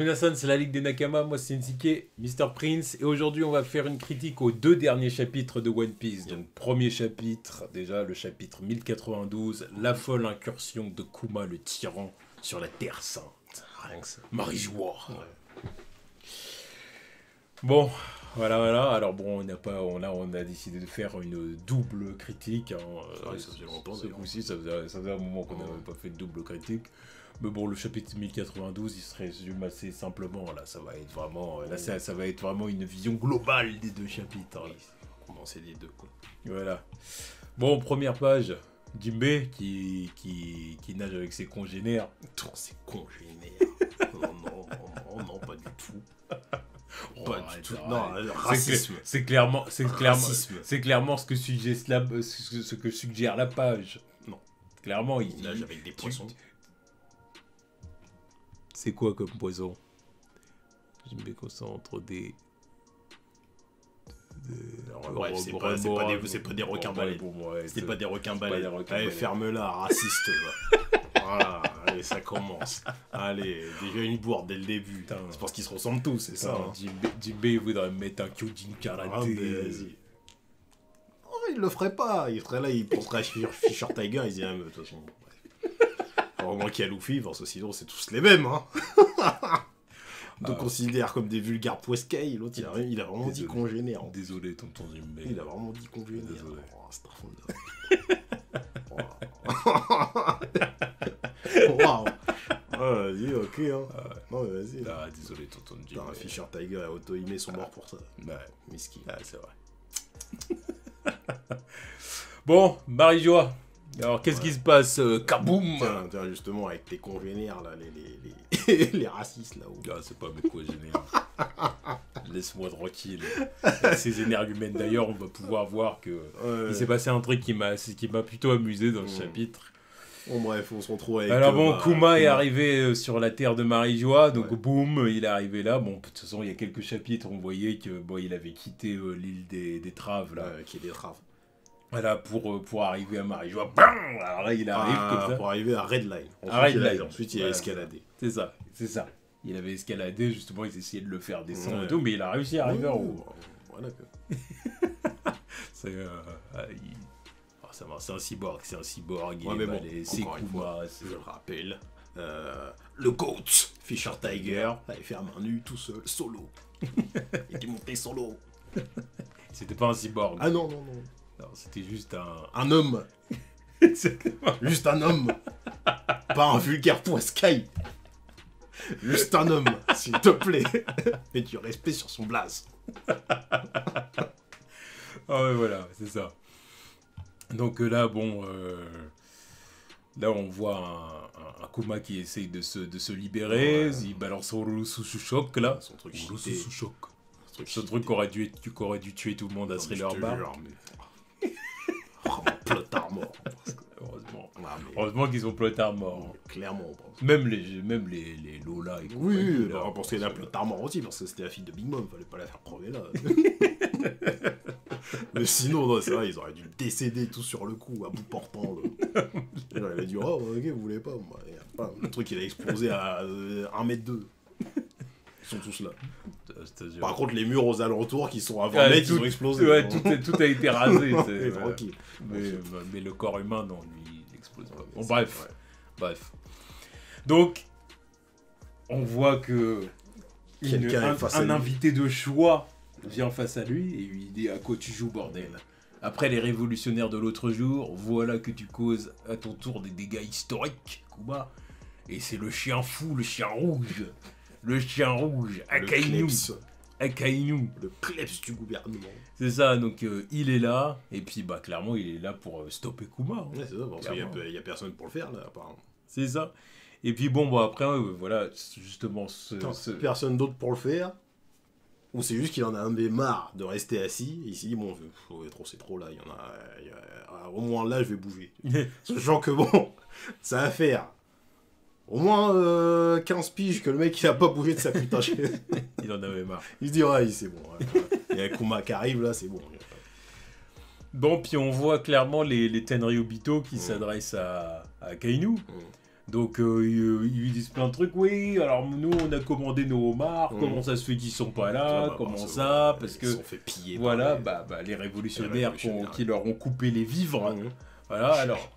minasan, c'est la Ligue des Nakama, moi c'est Nzike, Mr. Prince, et aujourd'hui on va faire une critique aux 2 derniers chapitres de One Piece. Donc premier chapitre, déjà le chapitre 1092, la folle incursion de Kuma le tyran sur la Terre Sainte. Rien que ça. Marie-Joie. Ouais. Bon, voilà, alors bon, on a décidé de faire une double critique. Hein. Ouais, ça faisait longtemps, ce d'ailleurs. coup-ci, ça faisait un moment qu'on n'avait pas fait de double critique. Mais bon, le chapitre 1092, il se résume assez simplement. Là, ça va être vraiment, ça va être vraiment une vision globale des 2 chapitres. Hein. Commencer les 2, quoi. Voilà. Bon, première page, Jinbei qui nage avec ses congénères. C'est congénère. non, pas du tout. Pas du tout. Non, racisme. C'est clairement Racisme. ce que suggère la page. Non. Clairement, Il nage avec des poissons. C'est quoi comme poisson? Jinbei concentre des... Ouais, c'est pas des requins balais. C'est pas des requins balais. Allez, ferme-la, raciste. Voilà, allez, ça commence. Allez, déjà une bourde dès le début. C'est parce qu'ils se ressemblent tous, c'est ça. Hein. Jinbei voudrait mettre un Kyojin karaté. Ah, vas-y. Oh, il le ferait pas. Il serait là, il penserait à Fisher Tiger. Il dirait, de toute façon. Vraiment qu'il y a Luffy, parce que sinon c'est tous les mêmes. Hein. On considère comme des vulgaires poiscailles. L'autre, il a vraiment dit congénère. Désolé, tonton Jinbei. Il a vraiment dit congénère. Désolé. Oh, Waouh. Vas-y, ok. Hein. Non, mais vas-y. Ah, désolé, tonton Jinbei. Un Fisher Tiger et Auto-Hime sont morts pour ça. Ouais. Miskin. Ah, c'est vrai. Bon, Marie-Joie. Alors, qu'est-ce qui se passe? Kaboum! Tiens, justement, avec tes congénères, là, les racistes, là-haut. Ah, c'est pas mes congénères. Laisse-moi tranquille. Avec ces énergumènes, d'ailleurs, on va pouvoir voir que il s'est passé un truc qui m'a plutôt amusé dans le chapitre. Bon, bref, on se retrouve avec... Alors bon, Kuma est arrivé sur la terre de Marie-Joie, donc boum, il est arrivé là. Bon, de toute façon, il y a quelques chapitres, on voyait que bon, il avait quitté l'île des Traves, là. Qui est des Traves. Voilà, pour arriver à Marie-Joie. Bam! Alors là, il arrive comme ça. Pour arriver à Red Line. Ensuite, il a escaladé. C'est ça. Il avait escaladé, justement, ils essayaient de le faire descendre et tout, mais il a réussi à arriver en haut. Voilà. C'est un cyborg, Ouais, mais bon, c'est Kuma, je le rappelle. Le coach, Fisher Tiger, allait faire main nue tout seul, solo. Il était monté solo. C'était pas un cyborg. Ah non. Non, c'était juste un homme. Exactement. Juste un homme. Pas un vulgaire poiscaille. Juste un homme, s'il te plaît. Mets du respect sur son blaze. Ah ouais, voilà, c'est ça. Donc là, bon... Là, on voit un Kuma qui essaye de se libérer. Ouais. Il balance son rouleau sous choc, là. Son truc sous choc. Ce truc qu'aurait dû tuer tout le monde à Thriller Bark. Plotard mort. Heureusement qu'ils sont plotard morts. Clairement. Même les Lola et oui, parce qu'il y a un plotard mort aussi, parce que c'était la fille de Big Mom, fallait pas la faire crever là. Mais sinon, non, c'est vrai, ils auraient dû décéder tout sur le coup, à bout portant. Il avait dit, oh, ok, vous voulez pas. Le truc, il a explosé à 1m2. Ils sont tous là. Par contre, les murs aux alentours qui sont à 20 mètres, ils ont explosé. Ouais, tout a été rasé. C'est tranquille. Mais le corps humain, non, lui, il explose pas. Bon, bref. Donc, on voit que un invité de choix vient face à lui et lui dit « À quoi tu joues, bordel ?» Après les révolutionnaires de l'autre jour, voilà que tu causes à ton tour des dégâts historiques, Kuma. Et c'est le chien fou, le chien rouge, Akainu. Le kleps du gouvernement. C'est ça, donc il est là, et puis bah clairement il est là pour stopper Kuma. Hein. Ouais, c'est ça, parce qu'il n'y a personne pour le faire là, apparemment. C'est ça. Et puis bon, après, voilà, justement... Personne d'autre pour le faire. Ou c'est juste qu'il en a un des marre de rester assis, et il s'est dit, bon, c'est trop là, au moins là je vais bouger. Sachant que bon, ça va faire au moins 15 piges que le mec il a pas bougé de sa putain chaise. Il en avait marre. Il se dit, ouais, c'est bon. Il y a Kuma qui arrive là, c'est bon. Bon, puis on voit clairement les Tenryubito qui s'adressent à Kainu. Donc ils lui disent plein de trucs, oui, alors nous on a commandé nos homards, comment ça se fait qu'ils sont pas là, comment ça, parce que... Ils se sont fait piller voilà, les révolutionnaires qui leur ont coupé les vivres, voilà, alors...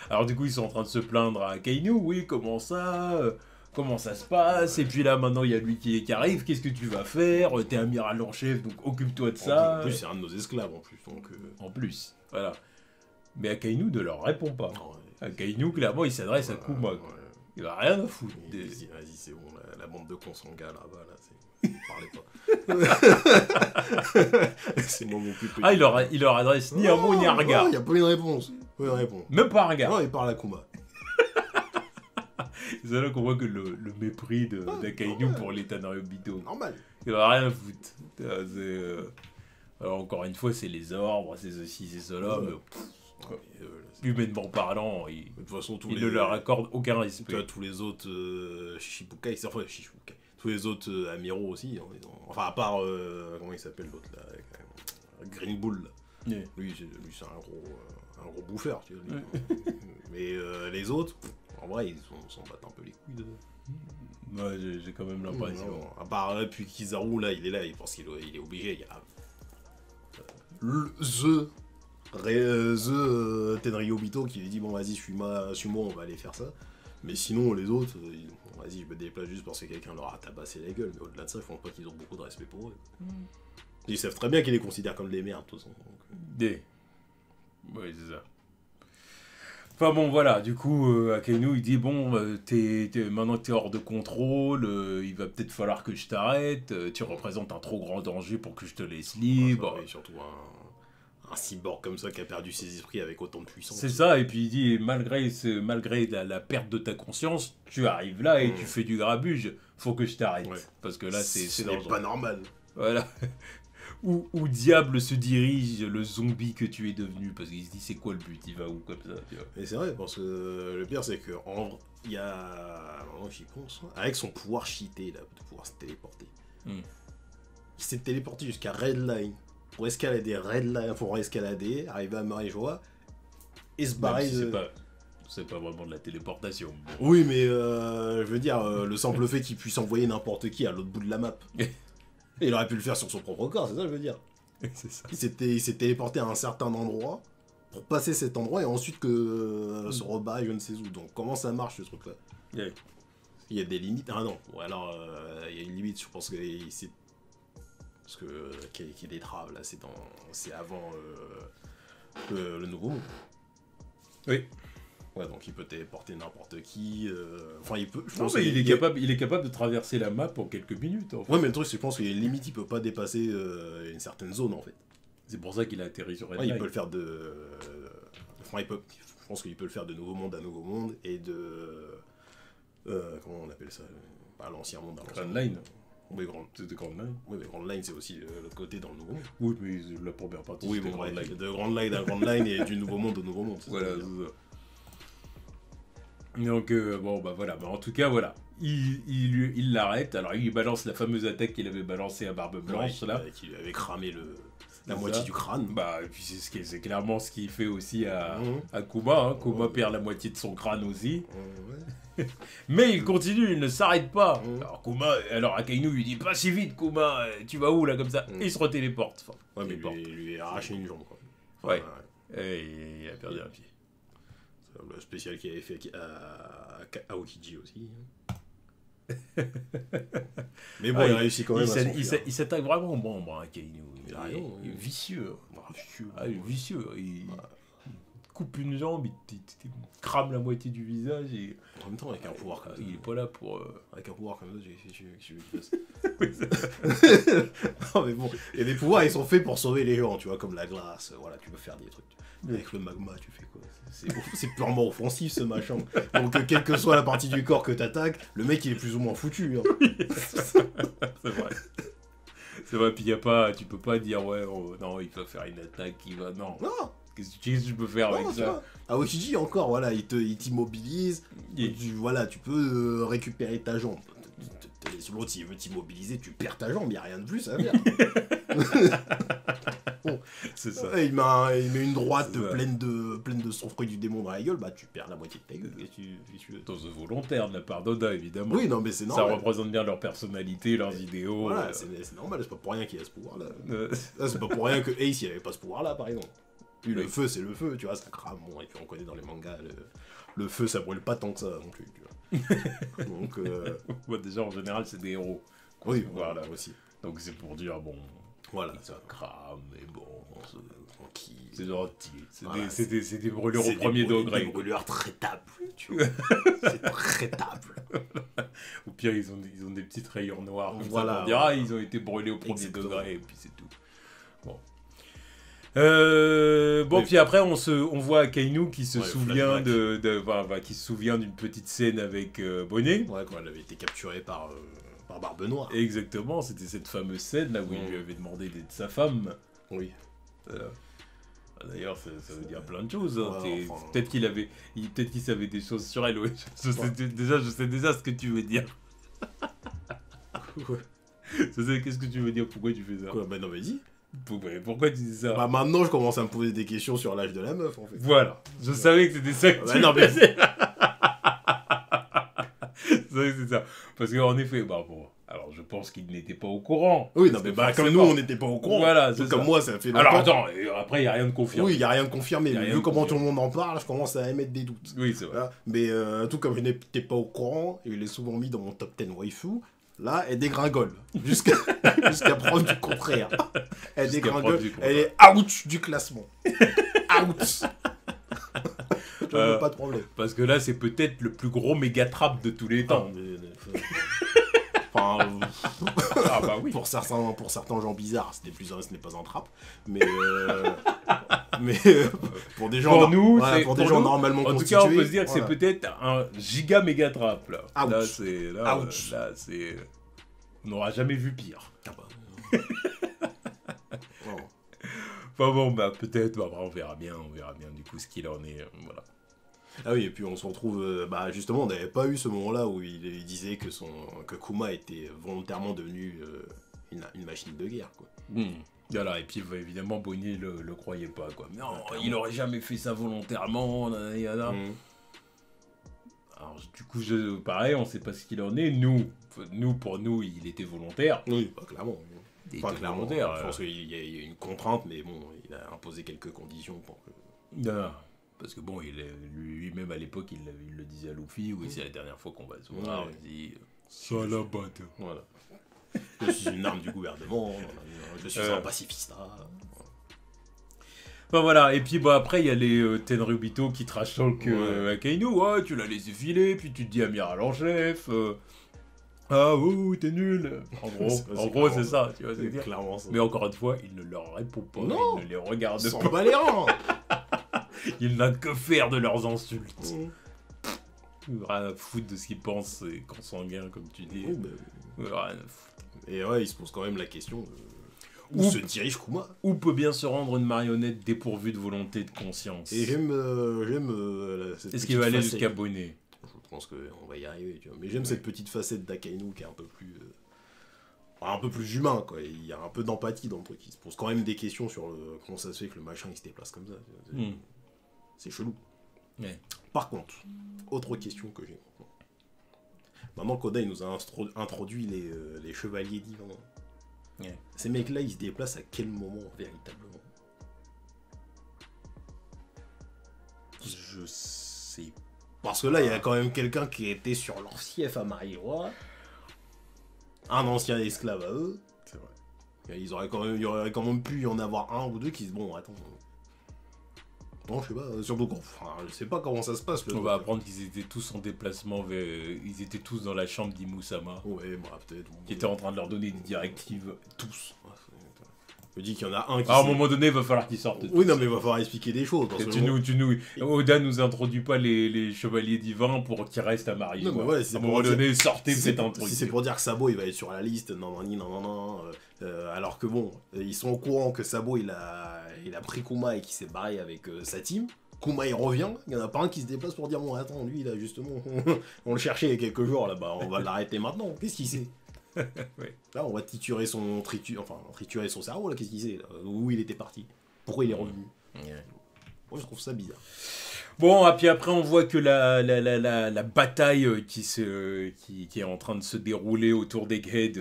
alors du coup ils sont en train de se plaindre à Akainu, oui, comment ça se passe, et puis là maintenant il y a lui qui arrive, qu'est-ce que tu vas faire, t'es amiral en chef, donc occupe-toi de ça. En plus c'est un de nos esclaves en plus, donc... En plus, voilà. Mais Akainu ne leur répond pas. Akainu, clairement, il s'adresse à Kuma. Il a rien à foutre. Vas-y, c'est bon, la bande de consangats là-bas, là, parlez pas. C'est moi mon plus petit. Ah, il leur adresse ni un mot ni un regard. Il n'y a pas une réponse. Même pas un regard. Non, il parle à Kuma. C'est là qu'on voit que le mépris d'Akainu pour les Tanryobito. Normal. Il a rien à foutre. Alors, encore une fois, c'est les ordres, c'est ceci, c'est cela, mais... humainement parlant, de toute façon, il ne leur accorde aucun respect. Tous les autres Shichibukai, tous les autres amiraux aussi, enfin à part, comment il s'appelle l'autre là, Green Bull, là. Yeah. Lui c'est un gros bouffeur, tu vois. Mais les autres, en vrai, ils s'en battent un peu les couilles de... Ouais, j'ai quand même l'impression. À part là, puis Kizaru, là, il est là, il pense qu'il est obligé, il y a... Tenryobito qui lui dit bon vas-y suis-moi, on va aller faire ça. Mais sinon les autres, vas-y je me déplace juste parce que quelqu'un leur a tabassé la gueule. Mais au-delà de ça, je pense pas qu'ils ont beaucoup de respect pour eux. Ils savent très bien qu'ils les considèrent comme des merdes de toute façon. Oui, c'est ça. Enfin bon voilà, du coup Akainu il dit bon maintenant que t'es hors de contrôle, il va peut-être falloir que je t'arrête, tu représentes un trop grand danger pour que je te laisse libre. Et surtout un cyborg comme ça qui a perdu ses esprits avec autant de puissance. C'est ça, et puis il dit malgré la perte de ta conscience, tu arrives là et tu fais du grabuge, faut que je t'arrête. Ouais. Parce que là c'est dangereux. Pas normal. Voilà. Où diable se dirige le zombie que tu es devenu, parce qu'il se dit c'est quoi le but, il va où comme ça, tu vois. Et c'est vrai, parce que le pire c'est que il y a maintenant j'y pense, avec son pouvoir cheaté là, de pouvoir se téléporter. Il s'est téléporté jusqu'à Redline pour escalader arriver à Marie-Joie et se barrer de... C'est pas vraiment de la téléportation. Oui, mais je veux dire, le simple fait qu'il puisse envoyer n'importe qui à l'autre bout de la map. Et il aurait pu le faire sur son propre corps, c'est ça que je veux dire. C'est ça. Il s'est téléporté à un certain endroit pour passer cet endroit et ensuite se rebarrer je ne sais où. Donc comment ça marche ce truc-là? Yeah. Il y a des limites. Ah non, ou alors il y a une limite, je pense que c'est... Parce que qu'il y ait des traves là, c'est avant le nouveau monde. Oui. Ouais, donc il peut téléporter n'importe qui. Enfin, il peut. Il est capable de traverser la map en quelques minutes. En fait. Ouais, mais le truc, c'est que je pense qu'il y a une limite, il peut pas dépasser une certaine zone en fait. C'est pour ça qu'il a atterri sur Redline. Ouais, il peut le faire de. Enfin, je pense qu'il peut le faire de nouveau monde à nouveau monde et de. Comment on appelle ça? Pas l'ancien monde. Grand Line. Oui, c'est de Grand Line. Oui, mais Grand Line, c'est aussi l'autre côté dans le nouveau monde. Oui, mais la première partie. Oui, bon, de Grand Line à Grand Line et du nouveau monde au nouveau monde. Voilà, c'est ça. Donc, bon, bah voilà. Bah, en tout cas, voilà. Il l'arrête. Alors, il lui balance la fameuse attaque qu'il avait balancée à Barbe Blanche, là. Qui lui avait cramé la moitié du crâne. Bah, et puis c'est clairement ce qu'il fait aussi à Kuma. Hein. Kuma perd la moitié de son crâne aussi. Mais il continue, il ne s'arrête pas. Alors Akainu lui dit pas si vite, Kuma, tu vas où là comme ça? Et il se retéléporte. Enfin, mais lui a arraché une jambe, quoi. Enfin, et il a perdu un pied. Le spécial qu'il avait fait à Aokiji aussi. Mais bon, il a réussi quand même il s'attaque vraiment au membre, Akainu. Il est vicieux. Vicieux. Il coupe une jambe, il crame la moitié du visage et... En même temps, avec un pouvoir comme ça. Il est pas là pour... Avec un pouvoir comme ça, non mais bon, il y a des pouvoirs, ils sont faits pour sauver les gens, tu vois, comme la glace, voilà, tu peux faire des trucs. Avec le magma, tu fais quoi? C'est purement offensif ce machin. Donc quelle que soit la partie du corps que t'attaques, le mec il est plus ou moins foutu. Hein. C'est vrai. C'est vrai, puis tu peux pas dire ouais, non, il va faire une attaque, il va... Non. Qu'est-ce que tu peux faire avec ça? Aokiji encore, voilà, il t'immobilise, voilà, tu peux récupérer ta jambe. L'autre il veut t'immobiliser, tu perds ta jambe, il n'y a rien de plus à faire. bon. C'est ça. Il met une droite pleine de son fruit du démon dans la gueule, bah tu perds la moitié de ta gueule. C'est volontaire de la part d'Oda, évidemment. Oui, non, mais c'est normal. Ça représente bien leur personnalité, leurs idéaux. Voilà, c'est normal, c'est pas pour rien qu'il y a ce pouvoir-là. C'est pas pour rien que Ace, il avait pas ce pouvoir-là, par exemple. Puis le feu, c'est le feu, tu vois, ça crame. Bon, et puis on connaît dans les mangas, le feu, ça brûle pas tant que ça non plus, tu vois. Donc, déjà, en général, c'est des héros. Oui, voilà, aussi. Donc c'est pour dire, bon, voilà, ça crame, mais bon, tranquille. C'est gentil. C'est des brûlures au premier degré. Des brûlures traitables, tu vois. C'est traitable. Au pire, ils ont des petites rayures noires. Voilà. On dira, ils ont été brûlés au premier degré, et puis c'est tout. Bon. Puis après, on voit Kainu qui se souvient qui se souvient d'une petite scène avec Bonnet. Ouais, quand elle avait été capturée par Barbe Noire. Exactement, c'était cette fameuse scène là où il lui avait demandé d'être sa femme. Oui. D'ailleurs, ça veut dire plein de choses. Hein. Peut-être qu'il savait des choses sur elle. Ouais. Je sais déjà ce que tu veux dire. Qu'est-ce que tu veux dire? Pourquoi tu fais ça? Quoi? Bah non, mais dis. Pourquoi tu dis ça? Bah maintenant, je commence à me poser des questions sur l'âge de la meuf, en fait. Voilà. Je savais que c'était ça que tu faisais. C'est ça. Parce qu'en effet, bon... Alors, je pense qu'il n'était pas au courant. Oui, non, mais comme nous, on n'était pas au courant. Voilà, c'est comme moi, ça fait longtemps. Alors, attends, après, il n'y a rien de confirmé. Oui, il n'y a rien de confirmé. Mais vu comment tout le monde en parle, je commence à émettre des doutes. Oui, c'est vrai. Voilà. Mais tout comme je n'étais pas au courant, et je l'ai souvent mis dans mon top 10 waifu, là, elle dégringole. Jusqu'à preuve du contraire. Elle dégringole. Elle est out du classement. Out. Pas de problème. Parce que là, c'est peut-être le plus gros méga trap de tous les temps. Enfin, bah oui. Pour certains gens bizarres, ce n'est pas un trap, mais pour des gens, pour des gens normalement constitués. En tout cas, on peut se dire que c'est peut-être un giga méga trap là. Ouch. Là, c'est, on n'aura jamais vu pire. Ah bah. Enfin bon, bah peut-être, on verra bien du coup ce qu'il en est, voilà. Ah oui, et puis on se retrouve, justement, on n'avait pas eu ce moment-là où il disait que Kuma était volontairement devenu une machine de guerre, quoi. Voilà, et puis évidemment, Bonnie le croyait pas, quoi. Non, il aurait jamais fait ça volontairement, Alors, du coup, pareil, on sait pas ce qu'il en est. Pour nous, il était volontaire. Oui, pas clairement. Pas volontaire. Je pense qu'il y a une contrainte, mais bon, il a imposé quelques conditions pour que... Non. Parce que bon, lui-même à l'époque, il le disait à Luffy, oui, c'est la dernière fois qu'on va se voir, il dit... Ça la batte. Voilà. Je suis une arme du gouvernement, je suis un pacifiste. Enfin voilà, et puis après, il y a les Tenryubito qui trash talk à Kainu. Ouais, tu l'as laissé filer, puis tu te dis amiral en chef... Ah ouh, t'es nul. En gros, c'est ça, tu vois, c'est clairement ça. Mais encore une fois, il ne leur répond pas, non, il ne les regarde pas. S'en bat les rangs. Il n'a que faire de leurs insultes. Rien à foutre de ce qu'ils pensent, c'est consanguin, comme tu dis. Rien à foutre. Et ouais, il se pose quand même la question où se dirige Kuma. Où peut bien se rendre une marionnette dépourvue de volonté de conscience. Et j'aime est-ce qu'il va aller jusqu'à Bonnet? Je pense qu'on va y arriver, tu vois. Mais j'aime cette petite facette d'Akainu qui est un peu plus humain, quoi. Il y a un peu d'empathie dans le truc. Il se pose quand même des questions sur comment ça se fait que le machin il se déplace comme ça. C'est chelou. Ouais. Par contre, autre question que j'ai maintenant qu'Oda il nous a introduit les chevaliers divins. Ces mecs-là, ils se déplacent à quel moment véritablement? Je sais pas. Parce que là, il y a quand même quelqu'un qui était sur leur fief à Marie-Roi. Un ancien esclave à eux. C'est vrai. Et il y aurait quand même pu y en avoir un ou deux qui se... Bon, attends. Non, je sais pas. Surtout je sais pas comment ça se passe. On va apprendre qu'ils étaient tous en déplacement ils étaient tous dans la chambre d'Imusama. Ouais, peut-être. Qui était en train de leur donner des directives. Tous. Je dis qu'il y en a un qui... à un moment donné, il va falloir qu'ils sortent. Oui, non, mais il va falloir expliquer des choses. Parce que Oda nous introduit pas les chevaliers divins pour qu'ils restent à Marie. Non, mais ouais, à un moment donné, sortez, c'est un truc. Si c'est pour dire que Sabo, il va être sur la liste, non. Alors que bon, ils sont au courant que Sabo, il a pris Kuma et qu'il s'est barré avec sa team. Kuma, il revient. Il y en a pas un qui se déplace pour dire, bon, attends, lui, là, justement, on le cherchait il y a quelques jours, là, on va l'arrêter maintenant. Qu'est-ce qu'il sait? Ouais. Là, on va triturer son cerveau, là, qu'est-ce qu'il sait, là, où il était parti, pourquoi il est revenu. Moi, je trouve ça bizarre. Bon, et puis après, on voit que la bataille qui est en train de se dérouler autour d'Egghead,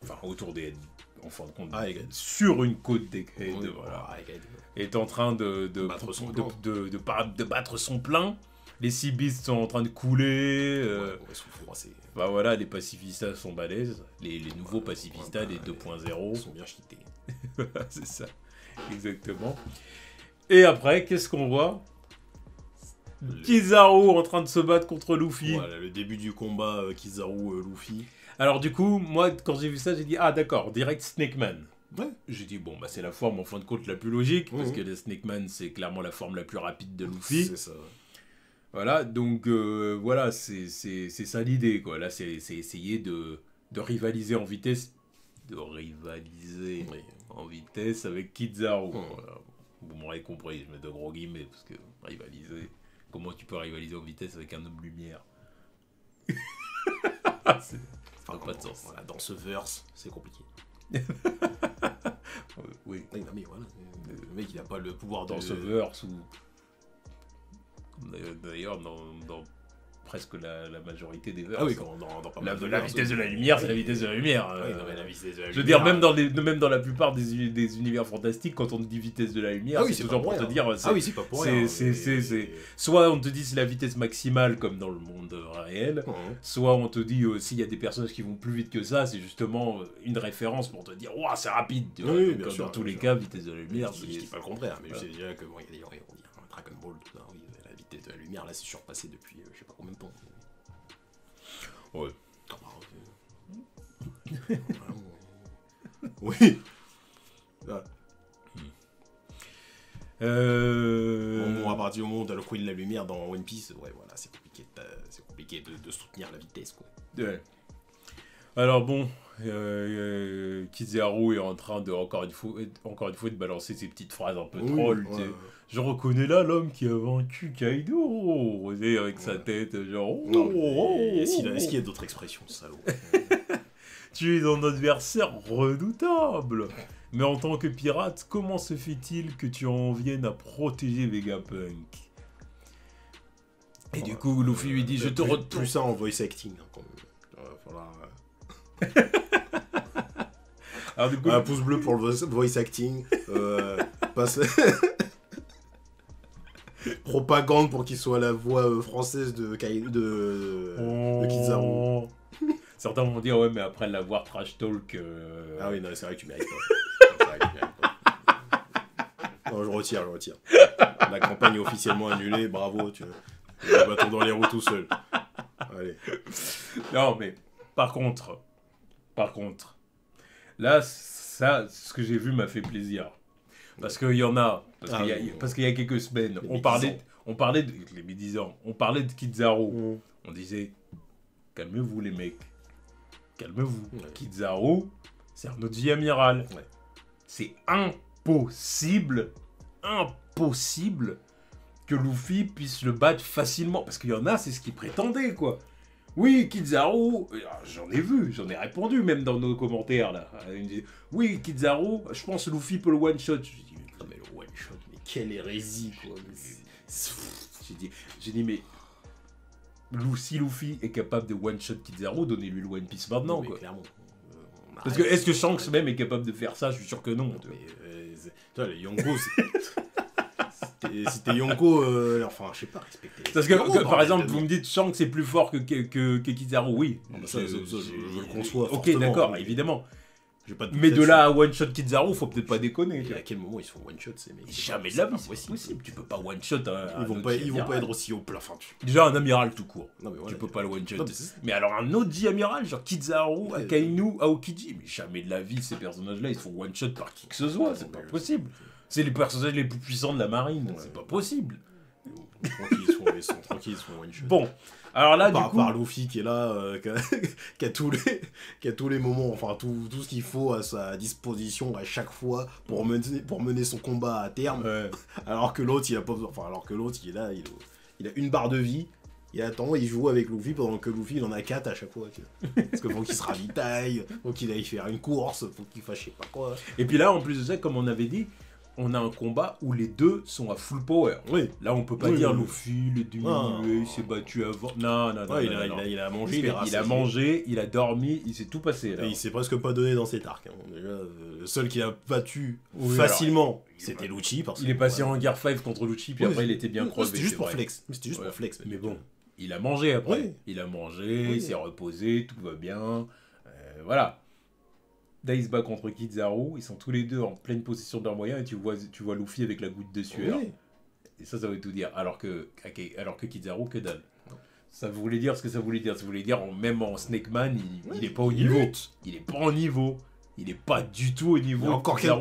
enfin, autour d'Egghead, en fin de compte, sur une côte d'Egghead, voilà, est en train de battre son plein. Les Sea Beasts sont en train de couler. Bah voilà, les pacifistas sont balèzes. Les nouveaux pacifistas, les 2.0. Ils sont bien cheatés. C'est ça, exactement. Et après, qu'est-ce qu'on voit? Kizaru en train de se battre contre Luffy. Voilà, le début du combat Kizaru-Luffy. Alors du coup, moi, quand j'ai vu ça, j'ai dit, ah d'accord, direct Snake Man. Ouais. J'ai dit, bon, bah c'est la forme en fin de compte la plus logique, parce que le Snake Man, c'est clairement la forme la plus rapide de Luffy. C'est ça. Voilà, donc voilà, c'est ça l'idée, quoi. Là, c'est essayer de rivaliser en vitesse. En vitesse avec Kizaru. Voilà. Vous m'aurez compris, je mets de gros guillemets, parce que rivaliser... Comment tu peux rivaliser en vitesse avec un homme lumière? Ça n'a pas de sens. Voilà, dans ce verse, c'est compliqué. Oui. Non, mais voilà, le mec, il n'a pas le pouvoir dans ce verse ou... D'ailleurs, dans presque la majorité des verses. Ah oui, dans pas mal la vitesse de la lumière, c'est la vitesse de la lumière. Oui, non, mais la vitesse de la lumière... Je veux dire, même dans la plupart des univers fantastiques, quand on dit vitesse de la lumière, c'est toujours pour te dire... c'est pas pour rien. Soit on te dit c'est la vitesse maximale, comme dans le monde réel, soit on te dit s'il y a des personnages qui vont plus vite que ça, c'est justement une référence pour te dire « Ouah, c'est rapide !» Dans tous les cas, vitesse de la lumière... Je dis pas le contraire, mais je sais déjà que il y a des gens qui vont dire Dragon Ball, tout ça, oui, la vitesse de la lumière, là, c'est surpassé depuis je sais pas combien de temps. Ouais. Oui. Bon, à partir du moment où t'as le fruit de la lumière dans One Piece, ouais, voilà, c'est compliqué de soutenir la vitesse, quoi. Ouais. Alors bon, Kizaru est en train de encore une fois de balancer ses petites phrases un peu trolls. Ouais. Je reconnais là l'homme qui a vaincu Kaido, avec sa tête genre. Est-ce qu'il y a d'autres expressions, salaud? Tu es un adversaire redoutable. Mais en tant que pirate, comment se fait-il que tu en viennes à protéger Vegapunk? Et du coup, Luffy lui dit, je te retourne. Plus ça en voice acting, hein, quand même. Alors, du coup, un pouce bleu pour le voice acting. Propagande pour qu'il soit la voix française de Kizaru. Certains vont dire, ouais, mais après l'avoir trash talk. Ah oui, non, c'est vrai que tu mérites pas. Non, je retire. La campagne est officiellement annulée, bravo, tu mets le bâton dans les roues tout seul. Allez. Non, mais par contre, là, ça, ce que j'ai vu m'a fait plaisir. Parce qu'il y en a, parce qu'il y a quelques semaines, on parlait de les médisants, on parlait de Kizaru. On disait, calmez-vous les mecs, calmez-vous. Ouais. Kizaru, c'est un autre vie amiral. Ouais. C'est impossible que Luffy puisse le battre facilement. Parce qu'il y en a, c'est ce qu'ils prétendaient, quoi. Oui, Kizaru, j'en ai répondu même dans nos commentaires là. Oui, Kizaru, je pense que Luffy peut le one shot. J'ai dit, mais le one shot, mais quelle hérésie quoi. J'ai dit, mais si Luffy est capable de one shot Kizaru, donnez-lui le One Piece maintenant, quoi. Clairement. Parce que est-ce que Shanks même est capable de faire ça? Je suis sûr que non. Toi, les Yonko, c'était Yonko, enfin, je sais pas, respecter. Parce que par exemple, vous me dites Shanks c'est plus fort que Kizaru, oui. Ça, je le conçois. Ok, d'accord, évidemment. Mais de là à one shot Kizaru, faut peut-être pas déconner. Et à quel moment ils se font one shot ces mecs? Jamais de la vie, c'est possible. Tu peux pas one shot. Ils vont pas être aussi haut plat. Déjà un amiral tout court. Non, mais voilà, tu peux pas le one shot. Mais alors un autre amiral, genre Kizaru, Akainu, Aokiji, mais jamais de la vie ces personnages-là ils se font one shot par qui que ce soit. C'est pas possible. C'est les personnages les plus puissants de la marine. C'est pas possible. Ils sont tranquilles, ils se font one shot. Bon. Alors là, du coup... Par Luffy qui est là, qui a tous les moments, enfin tout ce qu'il faut à sa disposition à chaque fois pour mener son combat à terme. Ouais. Alors que l'autre, il est là, il a une barre de vie, Il attend, il joue avec Luffy pendant que Luffy il en a 4 à chaque fois. Parce qu'il faut qu'il se ravitaille, faut qu'il aille faire une course, faut qu'il fasse je sais pas quoi. Et puis là, en plus de ça, comme on avait dit, on a un combat où les deux sont à full power. Oui. Là, on peut pas dire Luffy, il est diminué, il s'est battu avant. Non. Il a mangé, il a mangé, il a dormi, il s'est tout passé. Là. Et il s'est presque pas donné dans cet arc. Hein. Déjà, le seul qui a battu facilement, c'était Lucci. Il est passé en Gear 5 contre Lucci, puis après il était bien crevé. C'était juste pour flex. C'était juste pour flex. Mais bon, il a mangé après. Oui. Il a mangé, il s'est reposé, tout va bien. Voilà. Là, il se bat contre Kizaru, ils sont tous les deux en pleine possession de leurs moyens et tu vois Luffy avec la goutte de sueur. Oui. Et ça veut tout dire. Alors que Kizaru, que dalle. Ça voulait dire ce que ça voulait dire. Ça voulait dire, même en Snake Man, il est pas au niveau. Il est pas au niveau. Il est pas du tout au niveau. Il y a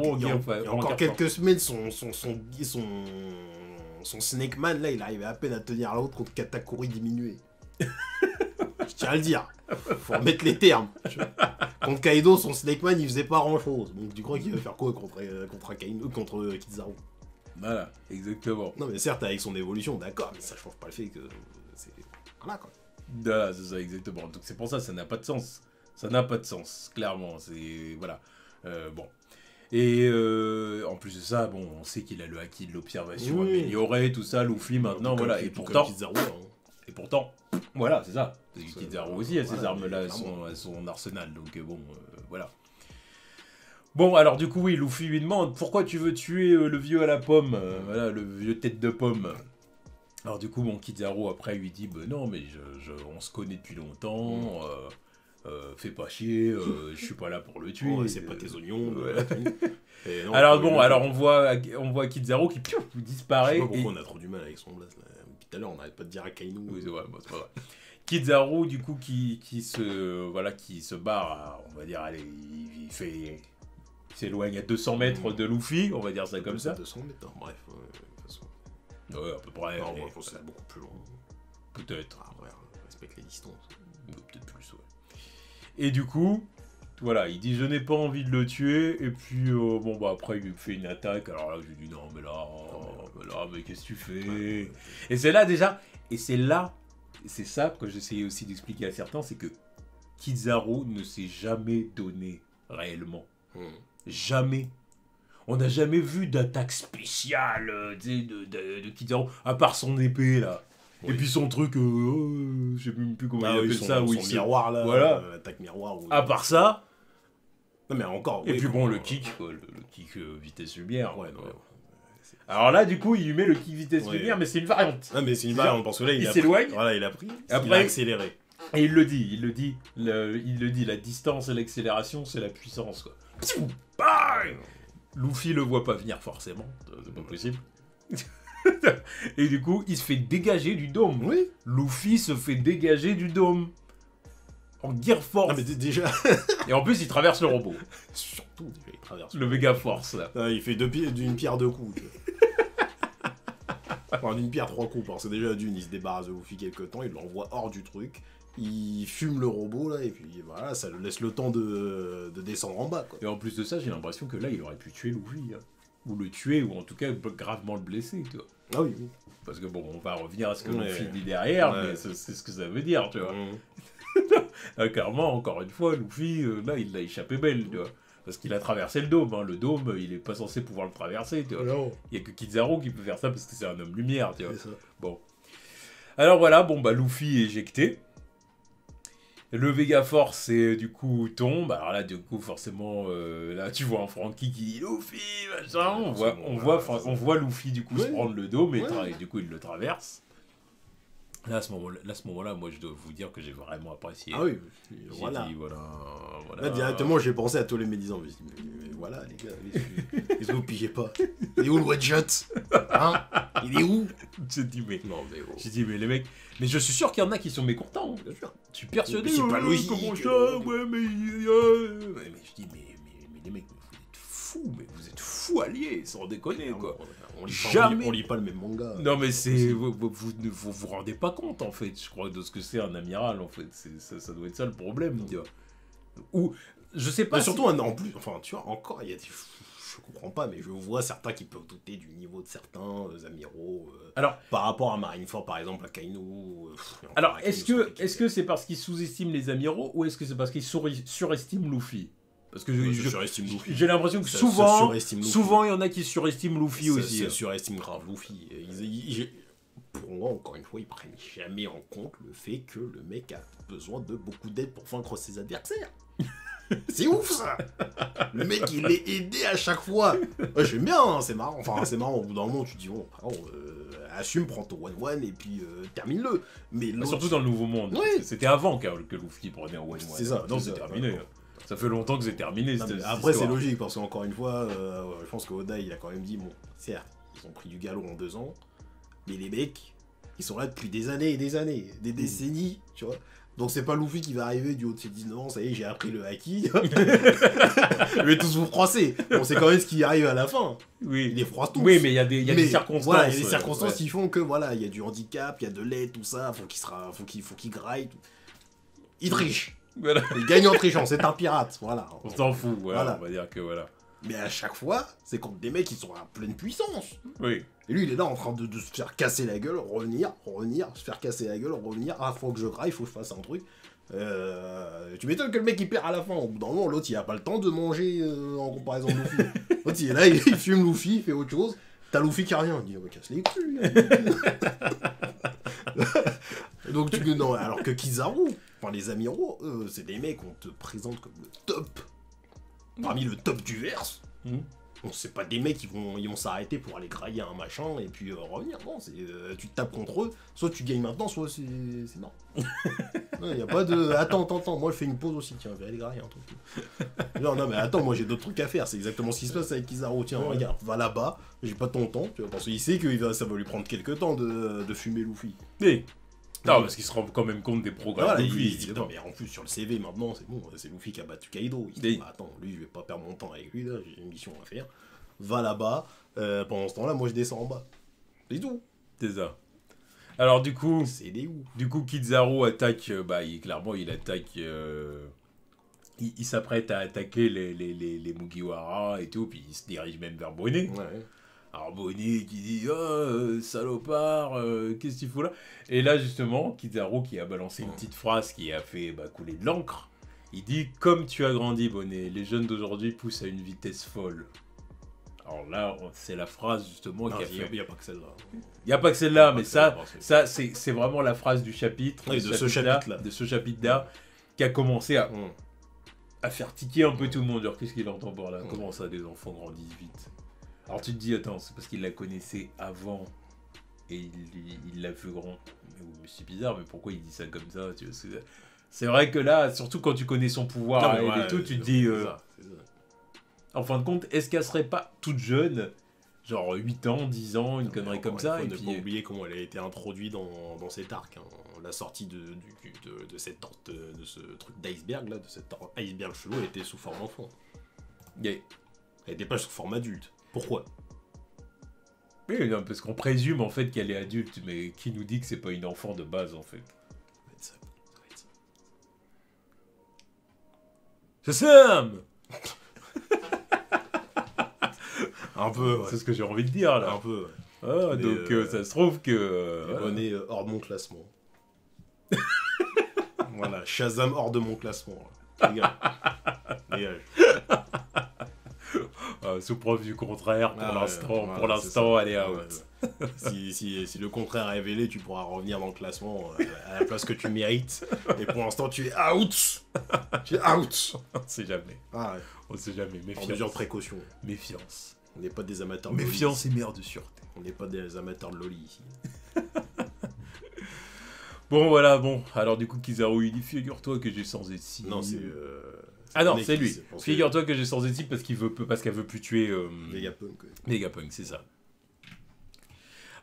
encore quelques semaines, son Snake Man, là, il arrivait à peine à tenir l'autre contre Katakuri diminué. Je tiens à le dire. Faut remettre les termes. Contre Kaido, son Snake Man, il faisait pas grand chose. Donc tu crois qu'il va faire quoi contre Kizaru? Voilà, exactement. Non, mais certes, avec son évolution, d'accord, mais ça change pas le fait que c'est. Voilà, quoi. Voilà, c'est ça, exactement. Donc c'est pour ça, ça n'a pas de sens. Ça n'a pas de sens, clairement. C'est. Voilà. Bon. Et en plus de ça, bon, on sait qu'il a le haki de l'observation amélioré, tout ça, Luffy maintenant, voilà. Et pourtant. Et pourtant, voilà, c'est ça. Kizaru aussi a ces armes-là à son arsenal, donc bon, voilà. Bon, alors du coup, oui, Luffy lui demande pourquoi tu veux tuer le vieux à la pomme, voilà, le vieux tête de pomme. Alors du coup, bon, Kizaru après lui dit, bah non, mais on se connaît depuis longtemps, fais pas chier, je suis pas là pour le tuer. C'est pas tes oignons. Non, alors bon, alors on voit Kizaru qui disparaît. Je sais pas pourquoi on a trop du mal avec son blast là. Tout à l'heure, on n'arrête pas de dire à Kainu. Oui, c'est vrai, bon, c'est pas vrai. Kizaru, du coup, qui se barre, on va dire, allez, il s'éloigne à 200 mètres de Luffy, on va dire ça comme ça. 200 mètres, non, bref, de toute façon. Ouais, à peu près. Non, moi, c'est beaucoup plus long. Peut-être. Ah, ouais, on respecte les distances. Peut-être plus, ouais. Et du coup, voilà, il dit je n'ai pas envie de le tuer, et puis, bon, bah, après, il lui fait une attaque, alors là, je lui dis non, mais mais qu'est-ce que tu fais? Et c'est là, déjà, c'est ça que j'essayais aussi d'expliquer à certains, c'est que Kizaru ne s'est jamais donné réellement. Jamais. On n'a jamais vu d'attaque spéciale de Kizaru, à part son épée, là. Oui. Et puis son truc, je sais même plus comment il appelle ça. Son miroir, là, voilà. L'attaque miroir. À part ça... Non, mais encore... Et puis bon, le kick, le kick vitesse lumière. Ouais, non, alors là, du coup, il lui met le kick vitesse lumière, mais c'est une variante. Ah, mais c'est une variante, parce que là, il s'éloigne. Voilà, il a pris. Après, il a accéléré. Et il le dit, la distance et l'accélération, c'est la puissance, quoi. Luffy le voit pas venir, forcément. C'est pas possible. Et du coup, il se fait dégager du dôme. Oui. Luffy se fait dégager du dôme. En Gear Force. Ah, mais déjà. Et en plus, il traverse le robot. Surtout, déjà, il traverse. Le Mega Force, là. Ah, il fait d'une pierre deux coups. Enfin, d'une pierre trois coups, parce que déjà, il se débarrasse de Luffy quelques temps, il l'envoie hors du truc. Il fume le robot, là, et puis voilà, ça lui laisse le temps de descendre en bas, quoi. Et en plus de ça, j'ai l'impression que là, il aurait pu tuer Luffy. Hein. Ou le tuer, ou en tout cas, gravement le blesser, tu vois. Ah oui, oui. Parce que bon, on va revenir à ce que Luffy dit derrière, mais c'est ce que ça veut dire, tu vois. Clairement, encore une fois, Luffy, là, il l'a échappé belle, tu vois. Parce qu'il a traversé le dôme, hein. Le dôme, il est pas censé pouvoir le traverser, tu vois. Non. Il y a que Kizaru qui peut faire ça parce que c'est un homme lumière, tu vois. C'est ça. Bon. Alors voilà, bon, bah, Luffy est éjecté. Le Vega Force, du coup, tombe. Alors là, du coup, forcément, là, tu vois un Franky qui dit Luffy, machin. On voit Luffy, du coup, se prendre le dôme et du coup, il le traverse. Là, à ce moment-là, moi, je dois vous dire que j'ai vraiment apprécié. Ah oui, voilà. Dit, voilà. Là, directement, j'ai pensé à tous les médisants. Mais voilà, les gars, ils vous pigez pas. Il est où le one shot? Hein? Il est où? J'ai dit, mais... Non, mais oh. J'ai dit, mais les mecs... Mais je suis sûr qu'il y en a qui sont mécontents. Bien sûr. Je suis persuadé. C'est pas logique. Comment ça? Ouais, mais je dis, mais les mecs, vous êtes fous alliés, sans déconner, quoi. On lit pas le même manga. Non, mais c'est... Vous rendez pas compte, en fait, je crois, de ce que c'est un amiral, en fait. Ça doit être ça, le problème, tu vois. Ou, je sais pas... Mais surtout, en plus, enfin, tu vois, encore, il y a des... comprends pas, mais je vois certains qui peuvent douter du niveau de certains amiraux. Alors, par rapport à Marineford, par exemple, à Kaino. Alors, est-ce que c'est parce qu'ils sous-estiment les amiraux ou est-ce que c'est parce qu'ils surestiment Luffy? Parce que j'ai l'impression que souvent, il y en a qui surestiment Luffy aussi. Ça surestime grave Luffy. Pour moi, encore une fois, ils prennent jamais en compte le fait que le mec a besoin de beaucoup d'aide pour vaincre ses adversaires. C'est ouf ça. Le mec il est aidé à chaque fois. Ouais, j'aime bien, hein, c'est marrant. Enfin, c'est marrant, au bout d'un moment tu dis bon, assume, prends ton 1-1 et puis termine-le. Mais surtout dans le Nouveau Monde. Ouais. C'était avant que Luffy prenait un 1-1. C'est ça, non, c'est terminé. Ouais. Ça fait longtemps que c'est terminé. Après, c'est logique parce qu'encore une fois, je pense que Oda il a quand même dit bon, certes, ils ont pris du galop en 2 ans, mais les mecs, ils sont là depuis des années et des années, des décennies, tu vois. Donc c'est pas Luffy qui va arriver du haut de ses 19 ans, ça y est, j'ai appris le haki. Je vais tous vous froisser. Bon, c'est quand même ce qui arrive à la fin. Oui. Il les froisse tous. Oui, mais il y a des circonstances. Voilà, il y a des circonstances qui font que voilà, il y a du handicap, il y a de l'aide, tout ça, faut qu'il graille. Il triche. Voilà. Il gagne en trichant, c'est un pirate, voilà. On s'en fout, voilà. On va dire que voilà. Mais à chaque fois, c'est contre des mecs qui sont à pleine puissance. Oui. Et lui, il est là en train de se faire casser la gueule, revenir, se faire casser la gueule, revenir. Ah, faut que je graille, faut que je fasse un truc. Tu m'étonnes que le mec il perd à la fin. Au bout d'un moment, l'autre il a pas le temps de manger en comparaison de Luffy. L'autre il est là, il fume Luffy, il fait autre chose. T'as Luffy qui a rien. Il dit, oh, casse les couilles. Donc, non, alors que Kizaru, enfin les amiraux, c'est des mecs qu'on te présente comme le top. Parmi le top du verse. Donc c'est pas des mecs qui vont s'arrêter pour aller grailler un machin et puis revenir. Non, tu te tapes contre eux, soit tu gagnes maintenant, soit c'est non. Il y a pas de attends, moi je fais une pause aussi, tiens, je vais aller grailler un truc. Non mais attends, moi j'ai d'autres trucs à faire, c'est exactement ce qui se passe avec Kizaru. Tiens, regarde, va là-bas, j'ai pas ton temps, tu vois, parce qu'il sait que ça va lui prendre quelques temps de fumer Luffy. Oui. Non, parce qu'il se rend quand même compte des progrès. Voilà, il se dit, non, mais en plus, sur le CV, maintenant, c'est bon, c'est Luffy qui a battu Kaido. Il se dit, attends, lui, je vais pas perdre mon temps avec lui, là, j'ai une mission à faire. Va là-bas, pendant ce temps-là, moi, je descends en bas. C'est tout. C'est ça. Alors, du coup... C'est des ouf. Du coup, Kizaru attaque, clairement, il attaque... Il s'apprête à attaquer les Mugiwara et tout, puis il se dirige même vers Bonnet. Ouais. Alors Bonnet qui dit salopard, qu'est-ce qu'il faut là? Et là justement, Kizaru qui a balancé une petite phrase qui a fait couler de l'encre. Il dit comme tu as grandi Bonnet, les jeunes d'aujourd'hui poussent à une vitesse folle. Alors là, c'est la phrase justement qui a fait. Il n'y a pas que celle-là. Il n'y a pas que celle-là, mais ça c'est vraiment la phrase du chapitre. Oui, de ce chapitre-là. De ce chapitre-là qui a commencé à faire tiquer un peu tout le monde. Genre qu'est-ce qu'il entend par là? Comment ça, des enfants grandissent vite? Alors tu te dis, attends, c'est parce qu'il la connaissait avant et il l'a vu grand. C'est bizarre, mais pourquoi il dit ça comme ça, tu vois, c'est vrai que là, surtout quand tu connais son pouvoir et tout, tu te dis... c'est ça. En fin de compte, est-ce qu'elle serait pas toute jeune, genre 8 ans, 10 ans, une connerie comme ça, et puis... ne pas oublier comment elle a été introduite dans cet arc. Hein. La sortie de ce truc d'iceberg, là, de cet iceberg chelou, elle était sous forme enfant. Elle n'était pas sous forme adulte. Pourquoi? Oui, non, parce qu'on présume en fait qu'elle est adulte, mais qui nous dit que c'est pas une enfant de base en fait? Ça va être ça. C'est Sam. Un peu, ouais. C'est ce que j'ai envie de dire là. Un peu, ouais. Ah, donc ça se trouve que... On est hors de mon classement. Voilà, Shazam hors de mon classement. Dégage. Sous preuve du contraire, pour l'instant, elle est out. Si le contraire est révélé, tu pourras revenir dans le classement à la place que tu mérites. Et pour l'instant, tu es out. Tu es out. On sait jamais. Ah ouais. On sait jamais. Méfiance. En mesure de précaution. Méfiance. On n'est pas des amateurs de loli. Méfiance et mère de sûreté. On n'est pas des amateurs de loli ici. Bon, voilà, bon. Alors, du coup, Kizaru, il dit figure-toi que j'ai sans Etsy. Non, c'est. Ah non, c'est lui. Figure-toi que j'ai sans Etsy parce qu'elle veut plus tuer. Vegapunk. Vegapunk, c'est ça.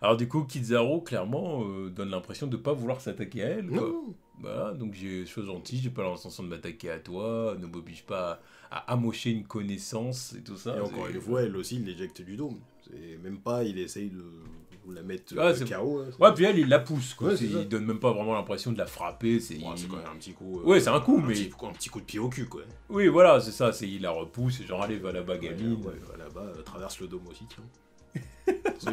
Alors du coup, Kizaru, clairement, donne l'impression de ne pas vouloir s'attaquer à elle, quoi. Non. Voilà, donc j'ai chose gentille, j'ai pas l'intention de m'attaquer à toi, ne m'oblige pas à amocher une connaissance et tout ça. Et encore une fois, elle aussi, il l'éjecte du dôme. C'est même pas, il essaye de la mettre KO. Hein, ouais, puis elle, il la pousse, quoi. Ouais, il donne même pas vraiment l'impression de la frapper. C'est quand même un petit coup. Ouais, c'est un coup, mais. Un petit coup de pied au cul, quoi. Oui, voilà, c'est ça, il la repousse, et genre, allez, va là-bas, gamine. Ouais, va là-bas, traverse le dôme aussi, tiens.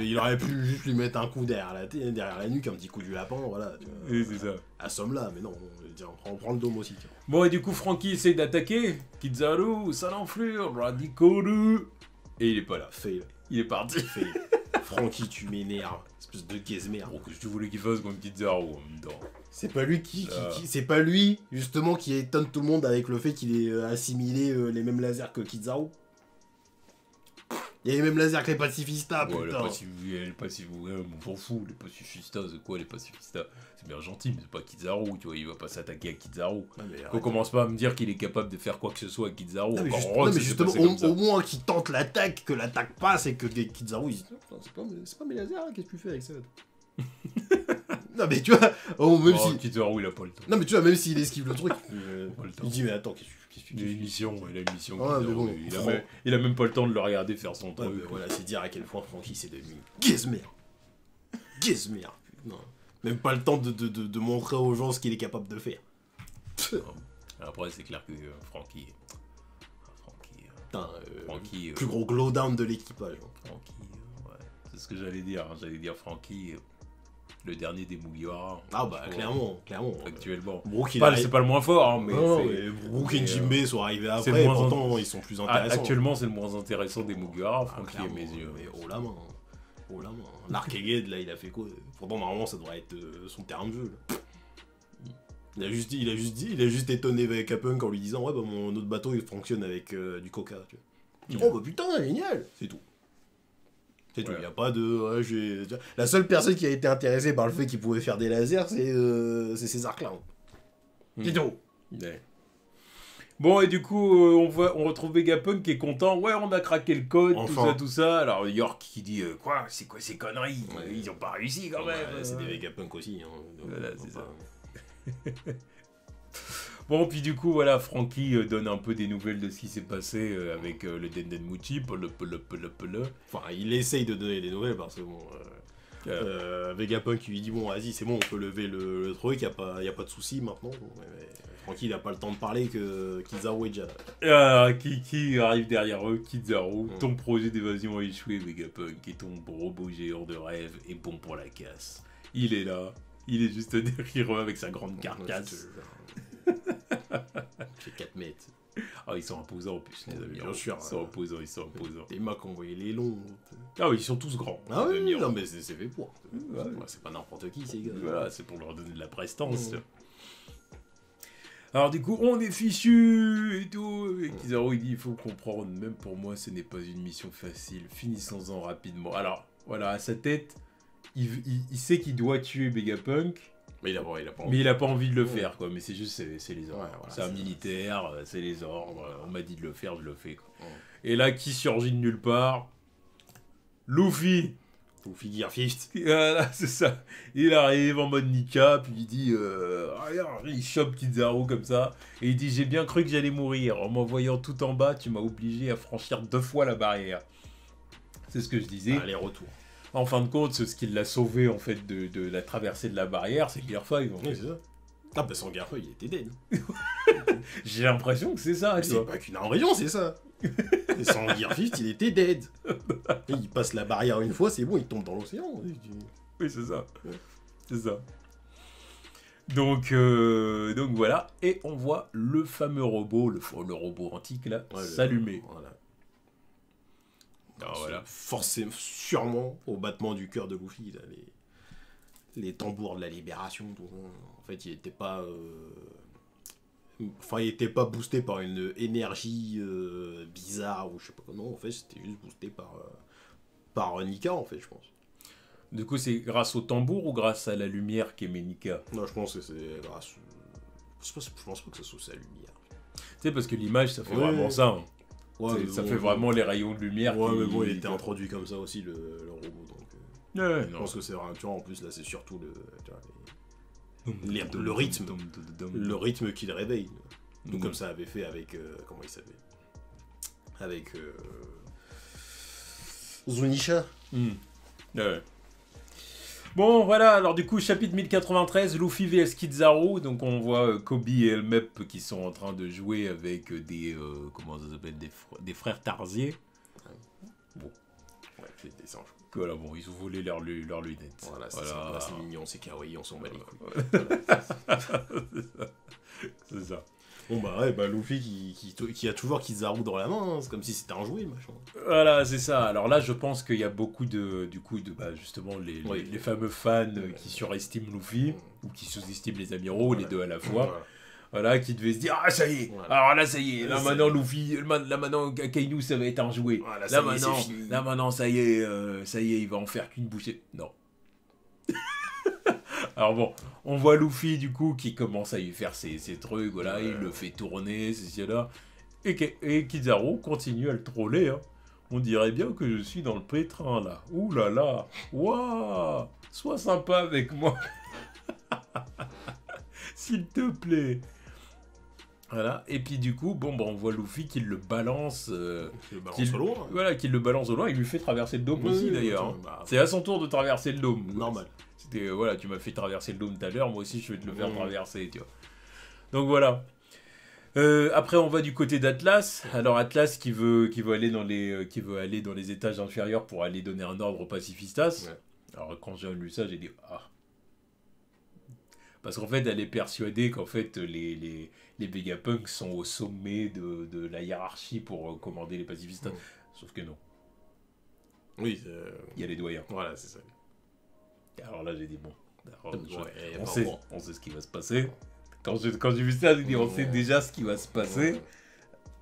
Il aurait pu juste lui mettre un coup derrière la nuque, un petit coup du lapin, voilà. Oui, c'est ça. Assomme-la, mais non, on prend le dôme aussi. Tiens. Bon, et du coup, Franky essaie d'attaquer. Kizaru, ça l'enflure, Radikoru. Et il est pas là. Fail. Il est parti. Fail. Franky, tu m'énerves. Espèce de gazmère. Bon, qu'est-ce que tu voulais qu'il fasse contre Kizaru en même temps? C'est pas lui c'est pas lui, justement, qui étonne tout le monde avec le fait qu'il ait assimilé les mêmes lasers que Kizaru. Il y a les mêmes lasers que les pacifistas, ouais, putain. Les pacifistas, on s'en fout, les pacifistas, c'est quoi les pacifistas? C'est bien gentil, mais c'est pas Kizaru, tu vois, il va pas s'attaquer à Kizaru. On commence pas à me dire qu'il est capable de faire quoi que ce soit à Kizaru. Non, mais justement, au moins qu'il tente l'attaque, que l'attaque passe et que Kizaru, il dit c'est pas mes lasers, hein, qu'est-ce que tu fais avec ça? Non, mais tu vois, même si. Kizaru, il a pas le temps. Non, mais tu vois, même s'il esquive le truc, il dit, mais attends, qu'est-ce que il a une mission. Ah, bon, il a même pas le temps de le regarder faire son truc. Voilà, c'est dire à quel point Franky c'est devenu gazmère. Non. Même pas le temps de montrer aux gens ce qu'il est capable de faire. Après, c'est clair que Franky. Franky, plus gros glowdown de l'équipage. Franky, ouais. C'est ce que j'allais dire. J'allais dire Franky. Le dernier des Mugiwara. Ah bah clairement. Actuellement. C'est pas le moins fort, hein, mais... Brook et Jinbei sont arrivés après, pourtant ils sont plus intéressants. Actuellement c'est le moins intéressant des Mugiwara, Franky à mes yeux. Mais oh la main. L'Arkeged là, il a fait quoi? Pourtant normalement ça devrait être son terrain de jeu. Là. Il a juste étonné Vegapunk en lui disant ouais bah mon autre bateau il fonctionne avec du coca. Tu vois. Oh bah putain, génial, c'est tout. C'est tout, il n'y a pas de... La seule personne qui a été intéressée par le fait qu'il pouvait faire des lasers, c'est César Clown. C'est tout. Ouais. Bon, et du coup, on retrouve Vegapunk qui est content. Ouais, on a craqué le code, enfin. tout ça. Alors, York qui dit, quoi? C'est quoi ces conneries? Ils ont pas réussi quand même. C'est des Vegapunk aussi. Hein, voilà, c'est ça. Bon, puis du coup, voilà, Franky donne un peu des nouvelles de ce qui s'est passé avec le Dendenmuchi, Enfin, il essaye de donner des nouvelles parce que bon... Vegapunk lui dit bon, vas-y, c'est bon, on peut lever le truc, y a pas de souci maintenant. Mais Franky, il a pas le temps de parler que Kizaru est déjà là. Qui arrive derrière eux, Kizaru, ton projet d'évasion a échoué, Vegapunk, et ton robot géant de rêve est bon pour la casse. Il est là, il est juste derrière eux avec sa grande carcasse. Fait 4 mètres. Ah, ils sont imposants en plus, les amis. Bien sûr. Ils sont imposants. Les mecs ont envoyé les longs. Ah oui, ils sont tous grands. Ah oui, non, mais c'est fait pour. Ouais. C'est pas n'importe qui, ces gars. Voilà, c'est pour leur donner de la prestance. Alors, du coup, on est fichu et tout. Et Kizaru, il dit il faut comprendre, même pour moi, ce n'est pas une mission facile. Finissons-en rapidement. Alors, voilà, à sa tête, il sait qu'il doit tuer Vegapunk. Mais il a pas envie de le faire, quoi. Mais c'est juste, c'est les ordres. Ouais, voilà, c'est un militaire, c'est les ordres. On m'a dit de le faire, je le fais, quoi. Et là, qui surgit de nulle part? Luffy Gear Fist. Voilà, c'est ça. Il arrive en mode Nika, puis il dit... regarde, il chope Kizaru comme ça. Et il dit, j'ai bien cru que j'allais mourir. En m'envoyant tout en bas, tu m'as obligé à franchir 2 fois la barrière. C'est ce que je disais. Aller-retour. En fin de compte, ce qui l'a sauvé en fait de la traversée de la barrière, c'est Gear 5. Oui, c'est ça. Ah bah sans Gear 5, il était dead. J'ai l'impression que c'est ça. C'est pas qu'une impression, c'est ça. Et sans Gear 5, il était dead. Et il passe la barrière une fois, c'est bon, il tombe dans l'océan. Oui, c'est ça. Ouais. C'est ça. Donc voilà. Et on voit le fameux robot, le robot antique là, s'allumer. Voilà. Alors, voilà. Forcément, sûrement, au battement du cœur de Luffy, là, les tambours de la libération. En fait, il était pas... Enfin, il était pas boosté par une énergie bizarre ou je sais pas comment. En fait, c'était juste boosté par Nika, en fait, je pense. Du coup, c'est grâce au tambour ou grâce à la lumière qu'émet Nika? Non, je pense que c'est grâce... Je pense pas que ce soit sa lumière. Tu sais, parce que l'image, ça fait vraiment ça, hein. Ouais, ça fait vraiment les rayons de lumière. Ouais, mais bon, il était introduit comme ça aussi, le robot. Donc, Ouais, je pense que c'est vraiment, tu vois, en plus, là, c'est surtout le rythme. Le rythme qui le réveille. Donc, comme ça avait fait avec... comment il s'appelle? Avec... Zunisha. Ouais. Bon, voilà, alors du coup, chapitre 1093, Luffy vs Kizaru. Donc, on voit Kobe et Elmep qui sont en train de jouer avec des... comment ça s'appelle? Des frères Tarzier. Bon. Ouais, c'est des singes. Voilà, bon, ils ont volé leurs lunettes. Voilà, c'est mignon, c'est kawaii, on s'en bat les couilles. C'est ça. Bon bah ouais, bah Luffy qui a toujours Kizaru dans la main, hein. C'est comme si c'était un jouet, machin. Voilà, c'est ça. Alors là, je pense qu'il y a beaucoup justement, les fameux fans qui surestiment Luffy, ou qui sous-estiment les amiraux, les deux à la fois. Voilà, qui devaient se dire, ah ça y est, alors là ça y est, là maintenant Luffy, là maintenant Kainu ça va être un jouet. Là maintenant ça y est, il va en faire qu'une bouchée. Non. Alors bon, on voit Luffy du coup qui commence à y faire ses trucs, voilà, il le fait tourner, ceci là. Et Kizaru continue à le troller, hein. On dirait bien que je suis dans le pétrin là. Ouh là là, waouh, sois sympa avec moi. S'il te plaît. Voilà, et puis du coup, bon, bah, on voit Luffy qui le balance. Au loin. Voilà, qui le balance au loin, il lui fait traverser le dôme aussi d'ailleurs. C'est à son tour de traverser le dôme. Normal. C'était, voilà, tu m'as fait traverser le dôme tout à l'heure, moi aussi je vais te le faire traverser, tu vois. Donc voilà. Après, on va du côté d'Atlas. Alors Atlas qui veut aller dans les étages inférieurs pour aller donner un ordre aux pacifistas. Ouais. Alors quand j'ai lu ça, j'ai dit ah. Parce qu'en fait, elle est persuadée qu'en fait, les Vegapunks sont au sommet de la hiérarchie pour commander les pacifistes. Sauf que non. Oui. Il y a les doyens. Voilà, c'est ça. Alors là, j'ai dit bon. On sait ce qui va se passer. Quand j'ai vu ça, j'ai dit on sait déjà ce qui va se passer.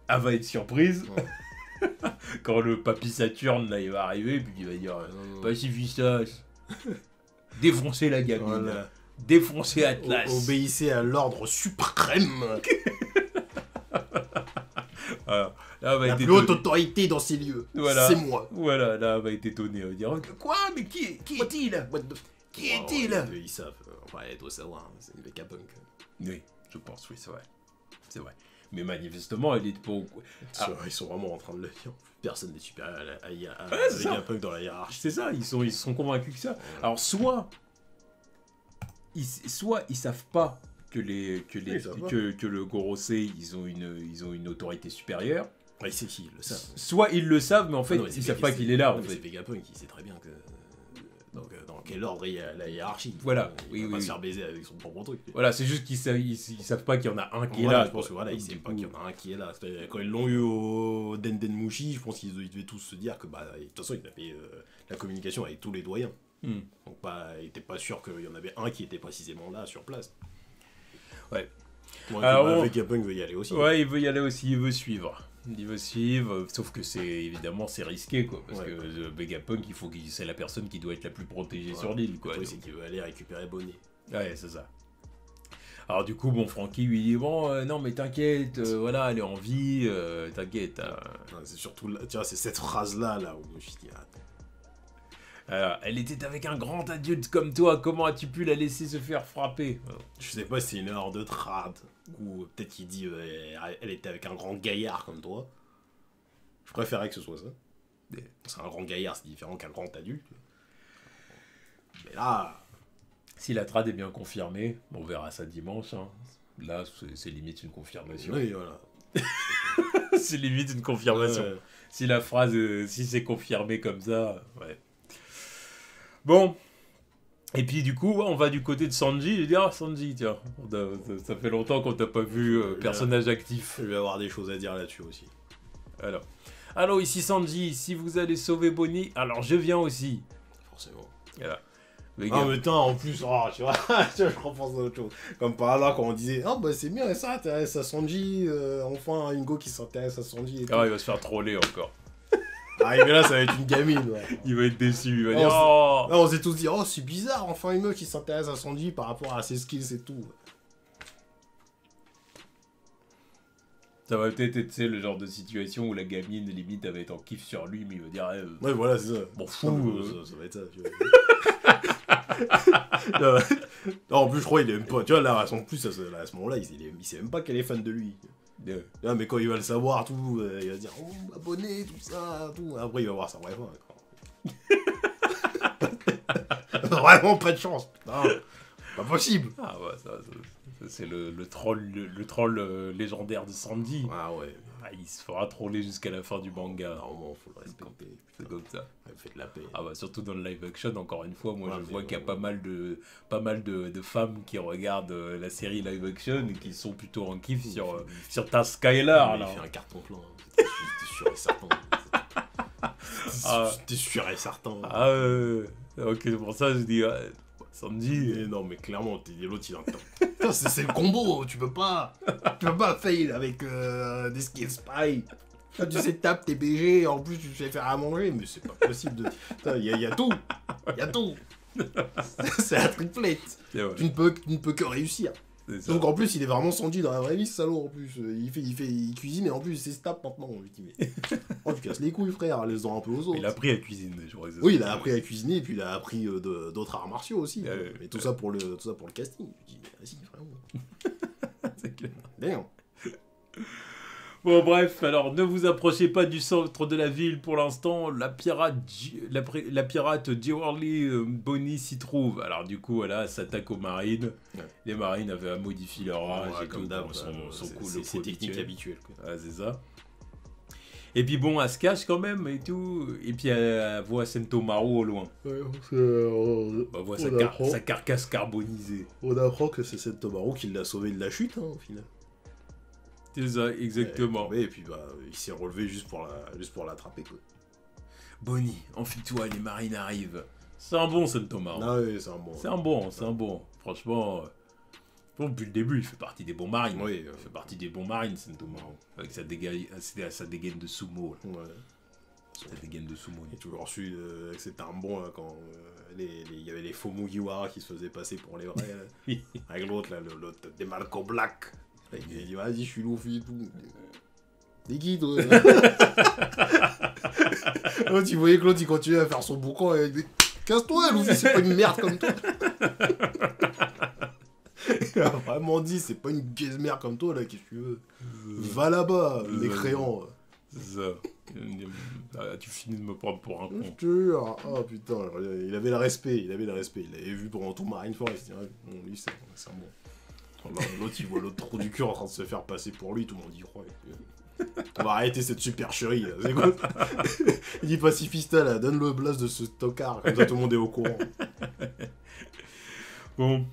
Elle va être surprise. Quand le papy Saturne, là, il va arriver, puis il va dire pacifistas, défoncez la gamine. Voilà. Défoncer Atlas. Obéissez à l'ordre suprême. Alors, là, la plus haute autorité dans ces lieux, voilà. C'est moi. Voilà, là, elle va être étonnée. Elle va dire quoi? Mais qui est-il? Qui est-il? Ils savent. Enfin, ils doivent savoir. C'est une Vegapunk. Oui, je pense, oui, c'est vrai. C'est vrai. Mais manifestement, elle est pas au... Ils sont vraiment en train de le dire. Personne n'est supérieur à Vegapunk dans la hiérarchie. C'est ça, ils sont convaincus que ça. Alors, soit ils savent pas que le Gorosei ils ont une autorité supérieure. Ouais, c'est qui, ils le savent. Soit ils le savent, mais en fait ils savent pas qu'il est là. En fait. C'est Vegapunk qui sait très bien que dans quel ordre il y a la hiérarchie. Voilà. Il va pas se faire baiser avec son propre truc. Voilà, c'est juste qu'ils savent pas qu'il y en a un qui est là. Je pense que voilà, ils savent pas qu'il y en a un qui est là. Quand ils l'ont eu au Denden Mushi, je pense qu'ils devaient tous se dire que de toute façon il avait la communication avec tous les doyens. Donc il n'était pas sûr qu'il y en avait un qui était précisément là sur place. Ouais. Bon, alors Vegapunk veut y aller aussi. Ouais, il veut y aller aussi, il veut suivre, sauf que c'est risqué quoi, parce que Vegapunk c'est la personne qui doit être la plus protégée sur l'île quoi. Oui, c'est qu'il veut aller récupérer Bonnet. Ouais, c'est ça. Alors du coup, bon, Franky lui dit non mais t'inquiète, voilà, elle est en vie, t'inquiète. C'est surtout là, tu vois, c'est cette phrase là où je me suis dit elle était avec un grand adulte comme toi, comment as-tu pu la laisser se faire frapper? Je sais pas si c'est une erreur de trad, ou peut-être qu'il dit elle était avec un grand gaillard comme toi. Je préférerais que ce soit ça. Parce qu'un grand gaillard c'est différent qu'un grand adulte. Mais là... Si la trad est bien confirmée, on verra ça dimanche. Hein. Là, c'est limite une confirmation. Oui, voilà. C'est limite une confirmation. Ouais. Si la phrase, si c'est confirmé comme ça, ouais. Bon, et puis du coup, on va du côté de Sanji. Je dis, Sanji, tiens, ça fait longtemps qu'on t'a pas vu personnage actif. Je vais avoir des choses à dire là-dessus aussi. Alors ici Sanji, si vous allez sauver Bonnie, alors je viens aussi. Forcément. Voilà. Mais en plus, tu vois, je repense à autre chose. Comme par hasard, quand on disait, c'est bien, ça intéresse à Sanji, enfin, une go qui s'intéresse à Sanji. Et tout. Il va se faire troller encore. Mais là, ça va être une gamine, ouais. Il va être déçu, il va dire on s'est tous dit, c'est bizarre, enfin une meuf qui s'intéresse à Sanji par rapport à ses skills et tout. Ça va peut-être être, tu sais, le genre de situation où la gamine, limite, elle va être en kiff sur lui, mais il va dire... ouais, voilà, c'est ça. Bon, fou. Ça va être ça, tu vois. Non, en plus, je crois qu'il aime pas. Tu vois, là, en plus, à ce moment-là, il sait même pas qu'elle est fan de lui. Yeah. Mais quand il va le savoir, tout, il va se dire, oh, abonné, tout ça, tout. Après, il va voir sa vraie fin. Vraiment pas de chance, putain. Pas possible. Ah ouais, ça c'est le troll légendaire de Sandy. Ah ouais. Ah, il se fera troller jusqu'à la fin du manga. Normalement, faut le respecter. C'est comme ça. Elle fait de la paix. Ah bah surtout dans le live action, encore une fois, moi je vois qu'il y a pas mal de femmes qui regardent la série live action et qui sont plutôt en kiff sur ta Skylar. Il fait un carton plein. T'es sûr et certain. T'es sûr et certain. Ah ok, c'est pour ça que je dis... Sandy. Non, mais clairement, l'autre il entend. C'est le combo, tu peux pas fail avec des skills spy. Là, tu sais taper tes BG, en plus tu sais faire à manger, mais c'est pas possible de. Il y a tout. Il y a tout. C'est la triplette. Tu ne peux que réussir. Donc en plus, il est vraiment Sandy dans la vraie vie, ce salaud en plus. Il cuisine et en plus, il sait se tape maintenant. On lui dit, mais. Oh, tu casses les couilles, frère, laisse-en un peu aux autres. Il a appris à cuisiner, je crois. Oui, il a appris à cuisiner et puis il a appris d'autres arts martiaux aussi. Mais tout ça pour le casting. Je dis, mais vas-y, vraiment. C'est clair. Bien. Bon, bref, alors ne vous approchez pas du centre de la ville pour l'instant. La pirate Jewelry Bonnie s'y trouve. Alors, du coup, voilà, s'attaque aux marines. Ouais. Les marines avaient modifié leur rage et comme d'hab. C'est technique habituelle. Ouais, c'est ça. Et puis bon, elle se cache quand même et tout. Et puis elle voit Sentomaru au loin. Ouais, on voit sa carcasse carbonisée. On apprend que c'est Sentomaru qui l'a sauvé de la chute, hein, au final. C'est ça, exactement. Et puis il s'est relevé juste pour l'attraper, quoi. Bonnie, enfuis-toi, les marines arrivent. C'est un bon Sentomaru. Ah oui, c'est un bon. C'est un bon. Franchement, depuis le début, il fait partie des bons marines. Oui, il fait partie des bons marines, Sentomaru. Avec sa dégaine de sumo. Là. Ouais. Sa dégaine de sumo. Il a toujours su que c'était un bon là, quand il y avait les faux Mugiwara qui se faisaient passer pour les vrais. Avec l'autre, l'autre des Malco Black. Il dit, vas-y, je suis Luffy et tout. T'es qui, toi? Tu voyais que l'autre, il continuait à faire son boucan et il dit, casse-toi, Luffy, c'est pas une merde comme toi. Il a vraiment dit, c'est pas une gaze merde comme toi, là, qu'est-ce que tu veux? Va là-bas, mécréant. C'est ça. Tu finis de me prendre pour un con. Je te jure. Oh putain, il avait le respect. Il l'avait vu pendant tout Marineford. Lui, c'est un bon. L'autre, il voit l'autre trou du cul en train de se faire passer pour lui, tout le monde y croit. On va arrêter cette supercherie, là. C'est quoi? Il dit pacifista, là, donne le blast de ce tocard, comme ça tout le monde est au courant. Bon.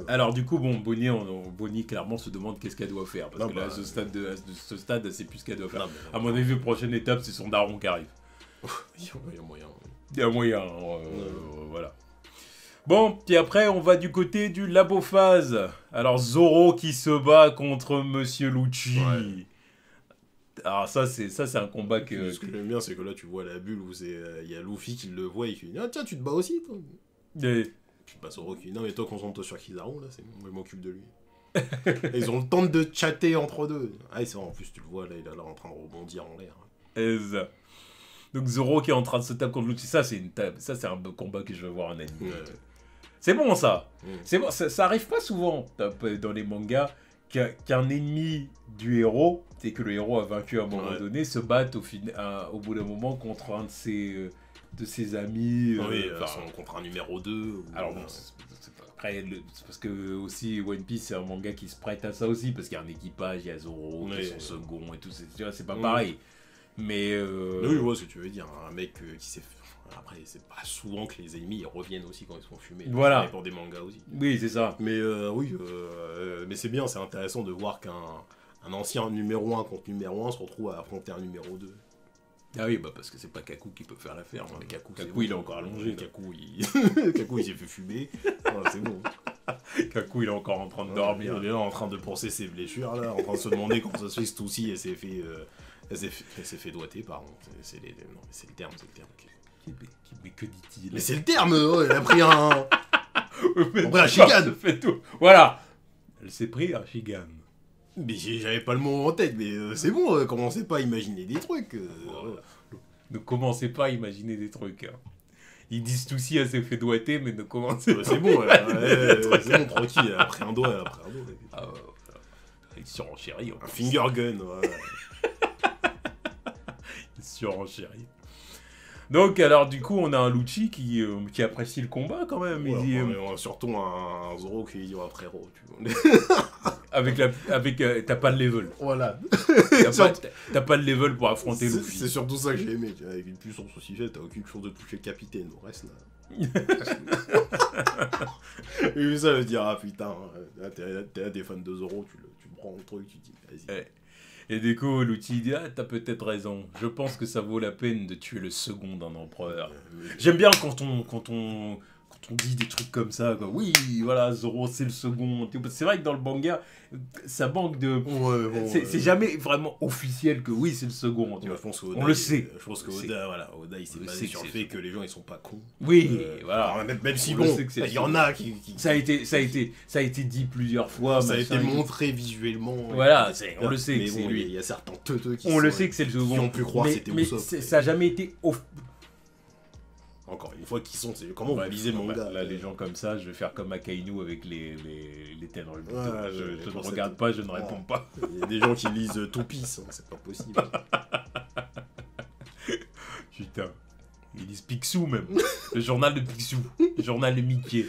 Alors du coup, Bonnie clairement se demande qu'est-ce qu'elle doit faire. Parce que là, à ce stade, elle sait plus ce qu'elle doit faire. À mon avis, la prochaine étape, c'est son daron qui arrive. Il y a moyen. Il y a moyen, voilà. Bon, puis après, on va du côté du Labophase. Alors, Zoro qui se bat contre Monsieur Lucci. Ouais. Alors, ça, c'est un combat que... Ce que j'aime bien, c'est que là, tu vois la bulle où il y a Luffy qui le voit et qui dit « Ah, tiens, tu te bats aussi, toi !» Puis bah, Zoro qui dit « Non, mais toi, concentre-toi sur Kizaru, là, c'est bon, moi, je m'occupe de lui. » Ils ont le temps de chatter entre deux. Ah, c'est vrai, en plus, tu le vois, là, il est là en train de rebondir en l'air. Et ça. Donc, Zoro qui est en train de se taper contre Lucci, ça, c'est un combat que je veux voir en anime. Ouais. C'est bon, ça. C'est bon, ça arrive pas souvent dans les mangas qu'un ennemi du héros, c'est que le héros a vaincu à un moment donné, se batte au bout d'un moment contre un de ses amis. Contre un numéro 2. Alors bon, après, c'est parce que aussi One Piece, c'est un manga qui se prête à ça aussi, parce qu'il y a un équipage, il y a Zoro, qui est son second et tout, c'est pas pareil. Mais... Oui, je vois ce que tu veux dire, un mec qui s'est... Après, c'est pas souvent que les ennemis reviennent aussi quand ils sont fumés. Voilà. Ça pour des mangas aussi. Oui, c'est ça. Mais mais c'est bien, c'est intéressant de voir qu'un ancien numéro 1 contre numéro 1 se retrouve à affronter un numéro 2. Ah oui, parce que c'est pas Kaku qui peut faire l'affaire. Hein. Kaku, il est encore allongé. Kaku, il s'est fait fumer. C'est bon. Kaku, il est encore en train de dormir. Il est là en train de penser ses blessures, là, en train de se demander comment ça se fait ce Toussi, elle s'est fait doigter, pardon. C'est le terme. Mais que dit-il? Mais c'est le terme, il a pris un... On a pris un Shigan. Fait tout. Voilà. Elle s'est pris un Shigan. Mais j'avais pas le mot en tête, mais c'est bon, commencez pas à imaginer des trucs. Ne commencez pas à imaginer des trucs. Hein. Ils disent tout ci à ses fait doigter, mais ne commencez pas. C'est bon, c'est bon, tranquille, après un doigt. Ah, il surenchérit. Un finger gun, voilà. Il surenchérit. Donc, alors, du coup, on a un Lucci qui apprécie le combat quand même. Ouais, il dit, surtout un Zoro qui dit frérot, tu vois. T'as pas de level. Voilà. T'as pas de level pour affronter Luffy. C'est surtout ça que j'ai aimé. Avec une puissance aussi faible, t'as aucune chance de toucher le capitaine. Au reste, là. Et vu ça, je me dire, ah putain, t'es là, des fans de Zoro, tu prends le truc, tu dis, vas-y. Ouais. Et du coup, Lucci dit, ah, t'as peut-être raison. Je pense que ça vaut la peine de tuer le second d'un empereur. J'aime bien quand on dit des trucs comme ça, quoi. Oui, voilà, Zoro, c'est le second. C'est vrai que dans le manga, ça manque de... c'est jamais vraiment officiel que oui, c'est le second. Tu vois. On le sait. Je pense que Oda, il s'est basé sur le fait que les gens, ils sont pas cons. Oui, voilà. Alors, même si, bon, il y en a qui... Ça a été dit plusieurs fois. Ça a été montré visuellement. Voilà, on le sait que c'est lui. Il y a certains teuteux qui le sait que c'est le second. Qui ont pu croire que c'était Usopp. Ça a jamais été... Encore une fois, qui sont, c'est comment vous lisez le manga. Là, les gens comme ça, je vais faire comme Akainu avec les ténors. Je ne regarde pas, je ne réponds pas. Il y a des gens qui lisent Two Piece, hein, c'est pas possible. Putain. Ils lisent Picsou même. Le journal de Picsou. Le journal de Mickey.